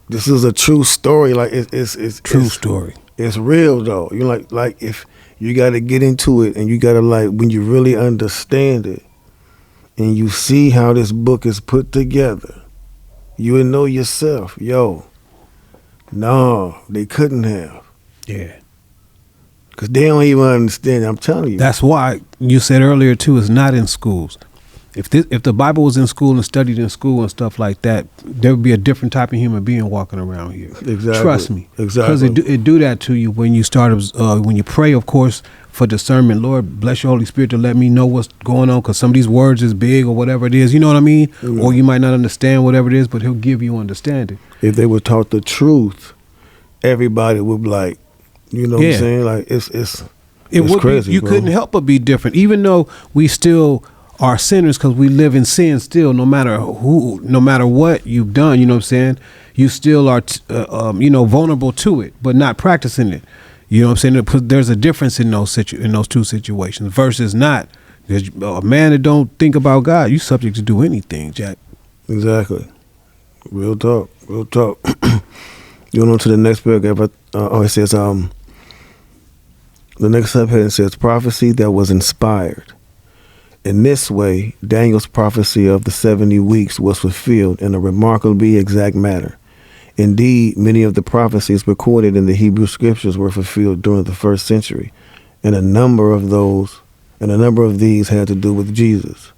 Speaker 3: This is a true story. Like it's
Speaker 4: True story.
Speaker 3: It's real though. You like if you got to get into it, and you got to, like, when you really understand it, and you see how this book is put together, you will know yourself, yo, no, they couldn't have.
Speaker 4: Yeah.
Speaker 3: Because they don't even understand it, I'm telling you.
Speaker 4: That's why you said earlier too, it's not in schools. If the Bible was in school and studied in school and stuff like that, there would be a different type of human being walking around here.
Speaker 3: Exactly.
Speaker 4: Trust me.
Speaker 3: Exactly.
Speaker 4: Because it do that to you when you start, when you pray, of course, for discernment. Lord, bless your Holy Spirit to let me know what's going on, because some of these words is big or whatever it is. You know what I mean?
Speaker 3: Mm.
Speaker 4: Or you might not understand whatever it is, but he'll give you understanding.
Speaker 3: If they were taught the truth, everybody would be like, you know what I'm saying? Like, it's
Speaker 4: would
Speaker 3: crazy,
Speaker 4: you
Speaker 3: bro.
Speaker 4: couldn't help but be different, even though we still are sinners, because we live in sin still. No matter what you've done, you know what I'm saying, you still are vulnerable to it, but not practicing it. You know what I'm saying? There's a difference in those two situations versus not. There's a man that don't think about God, you subject to do anything, Jack.
Speaker 3: Exactly. Real talk. Going on to the next paragraph. It says, the next subheading says, prophecy that was inspired. In this way, Daniel's prophecy of the 70 weeks was fulfilled in a remarkably exact manner. Indeed, many of the prophecies recorded in the Hebrew scriptures were fulfilled during the first century, and a number of these had to do with Jesus.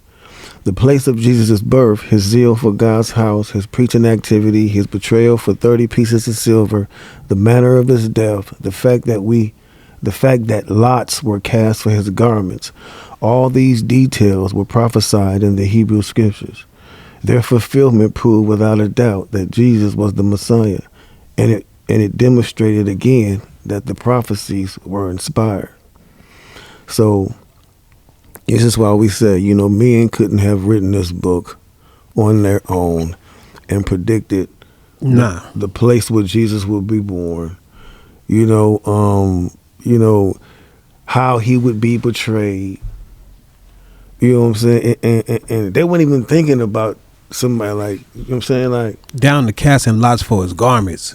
Speaker 3: The place of Jesus' birth, his zeal for God's house, his preaching activity, his betrayal for 30 pieces of silver, the manner of his death, the fact that lots were cast for his garments, all these details were prophesied in the Hebrew scriptures. Their fulfillment proved without a doubt that Jesus was the Messiah, and it demonstrated again that the prophecies were inspired. So this is why we say, men couldn't have written this book on their own and predicted the place where Jesus would be born. How he would be portrayed. You know what I'm saying? And they weren't even thinking about somebody like, you know what I'm saying? Like,
Speaker 4: down to casting lots for his garments.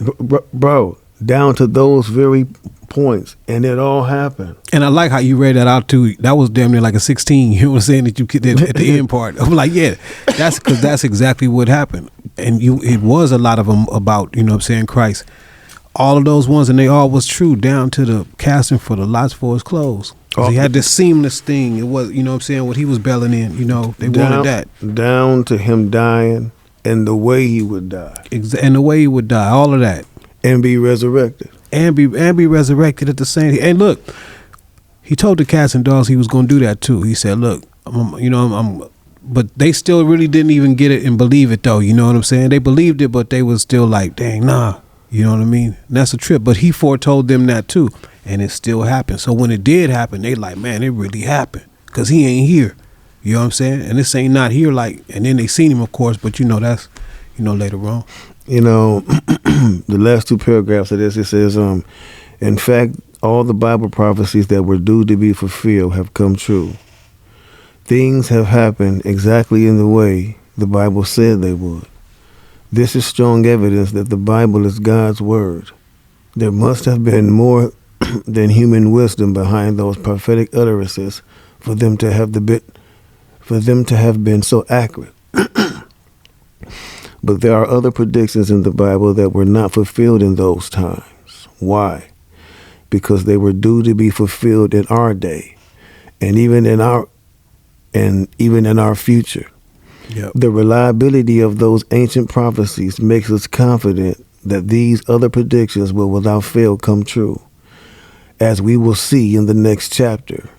Speaker 3: Bro, down to those very points. And it all happened.
Speaker 4: And I like how you read that out too. That was damn near like a 16. You know what I'm saying? That you did at the end part. I'm like, yeah, that's because that's exactly what happened. And it was a lot of them about, you know what I'm saying, Christ. All of those ones, and they all was true, down to the casting for the lots for his clothes. He had this seamless thing. It was, you know what I'm saying, what he was belling in, they wanted that.
Speaker 3: Down to him dying and the way he would die.
Speaker 4: And the way he would die, all of that.
Speaker 3: And be resurrected.
Speaker 4: And be resurrected at the same. And look, he told the cats and dogs he was going to do that too. He said, look, but they still really didn't even get it and believe it though. You know what I'm saying? They believed it, but they was still like, dang, nah. You know what I mean? And that's a trip. But he foretold them that too. And it still happened. So when it did happen, they like, man, it really happened. Because he ain't here. You know what I'm saying? And this ain't not here like, and then they seen him, of course, but that's, later on.
Speaker 3: The last two paragraphs of this, it says, in fact, all the Bible prophecies that were due to be fulfilled have come true. Things have happened exactly in the way the Bible said they would. This is strong evidence that the Bible is God's word. There must have been more than human wisdom behind those prophetic utterances for them to have been so accurate. But there are other predictions in the Bible that were not fulfilled in those times. Why? Because they were due to be fulfilled in our day, and even in our future.
Speaker 4: Yep.
Speaker 3: The reliability of those ancient prophecies makes us confident that these other predictions will without fail come true. As we will see in the next chapter,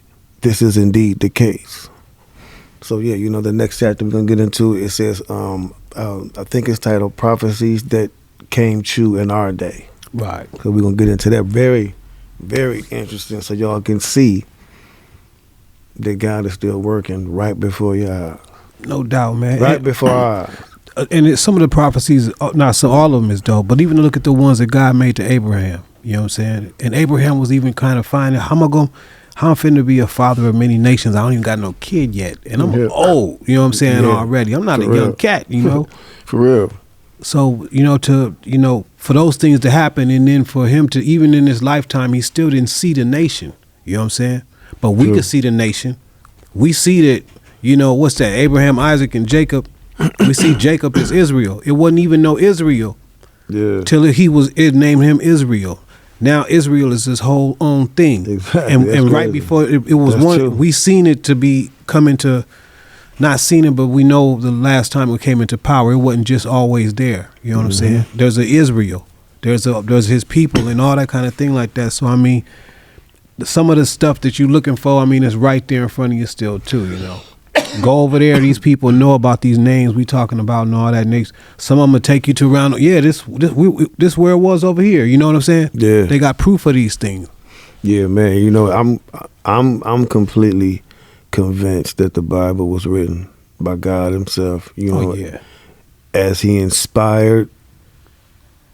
Speaker 3: this is indeed the case. So yeah, the next chapter we're going to get into, it says, I think it's titled Prophecies That Came True in Our Day.
Speaker 4: Right.
Speaker 3: So we're going to get into that. Very, very interesting, so y'all can see that God is still working right before your eyes.
Speaker 4: No doubt, man.
Speaker 3: Right before our eyes.
Speaker 4: And some of the prophecies, not so all of them is dope, but even look at the ones that God made to Abraham. You know what I'm saying? And Abraham was even kind of finding, how I'm finna be a father of many nations. I don't even got no kid yet. And I'm old, you know what I'm saying, already. I'm not a young cat,
Speaker 3: For real.
Speaker 4: So, for those things to happen, and then for him to, even in his lifetime, he still didn't see the nation. You know what I'm saying? But we could see the nation. We see that, what's that? Abraham, Isaac, and Jacob. We see Jacob as Israel. It wasn't even no Israel till it named him Israel. Now Israel is his whole own thing.
Speaker 3: Exactly.
Speaker 4: And right before it was
Speaker 3: That's
Speaker 4: one,
Speaker 3: true.
Speaker 4: we seen it to be coming to, not seen it, but we know the last time it came into power, it wasn't just always there. You know what I'm saying? There's a Israel. There's his people and all that kind of thing like that. So I mean, some of the stuff that you're looking for, it's right there in front of you still too, Go over there. These people know about these names we talking about and all that. Next, some of them will take you to around. Yeah, this where it was over here. You know what I'm saying?
Speaker 3: Yeah.
Speaker 4: They got proof of these things.
Speaker 3: Yeah, man. I'm completely convinced that the Bible was written by God Himself. As He inspired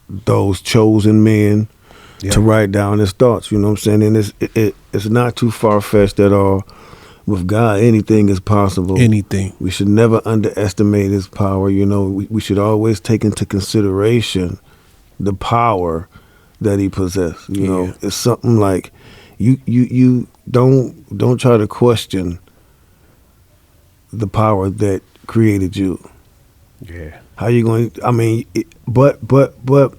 Speaker 3: those chosen men to write down His thoughts. You know what I'm saying? And it's not too far fetched at all. With God, anything is possible.
Speaker 4: Anything.
Speaker 3: We should never underestimate His power. We should always take into consideration the power that He possessed. It's something like you don't try to question the power that created you.
Speaker 4: Yeah.
Speaker 3: How you going? But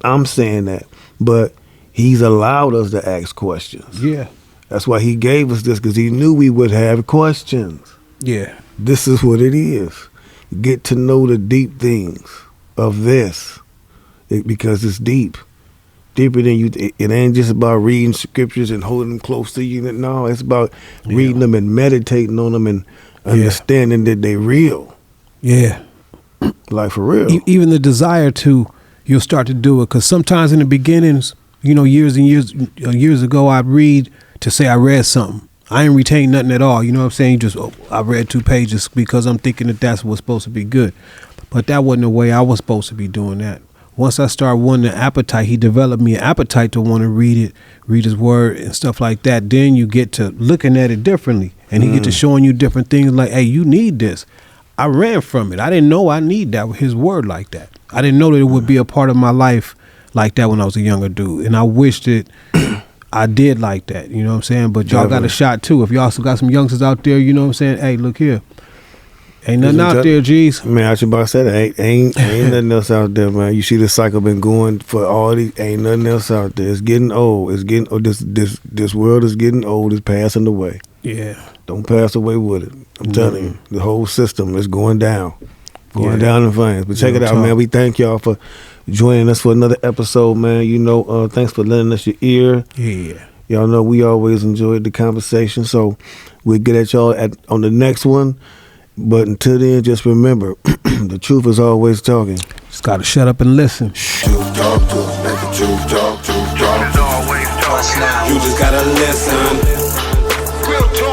Speaker 3: I'm saying that. But He's allowed us to ask questions.
Speaker 4: Yeah.
Speaker 3: That's why He gave us this, because He knew we would have questions.
Speaker 4: Yeah.
Speaker 3: This is what it is. Get to know the deep things of this, because it's deep. Deeper than you. It ain't just about reading scriptures and holding them close to you. No, it's about reading them and meditating on them and understanding that they real.
Speaker 4: Yeah.
Speaker 3: Like for real.
Speaker 4: Even the desire to, you'll start to do it. Because sometimes in the beginnings, years and years ago, I'd read to say I read something. I ain't retain nothing at all. You know what I'm saying? Just, I read 2 pages because I'm thinking that that's what's supposed to be good. But that wasn't the way I was supposed to be doing that. Once I started wanting an appetite, He developed me an appetite to want to read His word and stuff like that. Then you get to looking at it differently. And He get to showing you different things like, hey, you need this. I ran from it. I didn't know I need that with His word like that. I didn't know that it would be a part of my life like that when I was a younger dude. And I wished that I did like that, you know what I'm saying? But y'all got a shot too. If y'all still got some youngsters out there, you know what I'm saying? Hey, look here. Ain't nothing out there, G's.
Speaker 3: Man, I should about to say that. Ain't nothing else out there, man. You see the cycle been going for all these. Ain't nothing else out there. It's getting old. It's getting old. This world is getting old. It's passing away.
Speaker 4: Yeah.
Speaker 3: Don't pass away with it. I'm telling you. The whole system is going down. Down in flames. But check it out, man. We thank y'all for joining us for another episode, man. Thanks for lending us your ear.
Speaker 4: Yeah.
Speaker 3: Y'all know we always enjoyed the conversation, so we'll get at y'all on the next one. But until then, just remember, the truth is always talking.
Speaker 4: Just gotta shut up and listen.
Speaker 1: Truth talk, truth make the truth talk, truth talk.
Speaker 2: It's always talking.
Speaker 1: You just gotta listen.
Speaker 2: Real talk.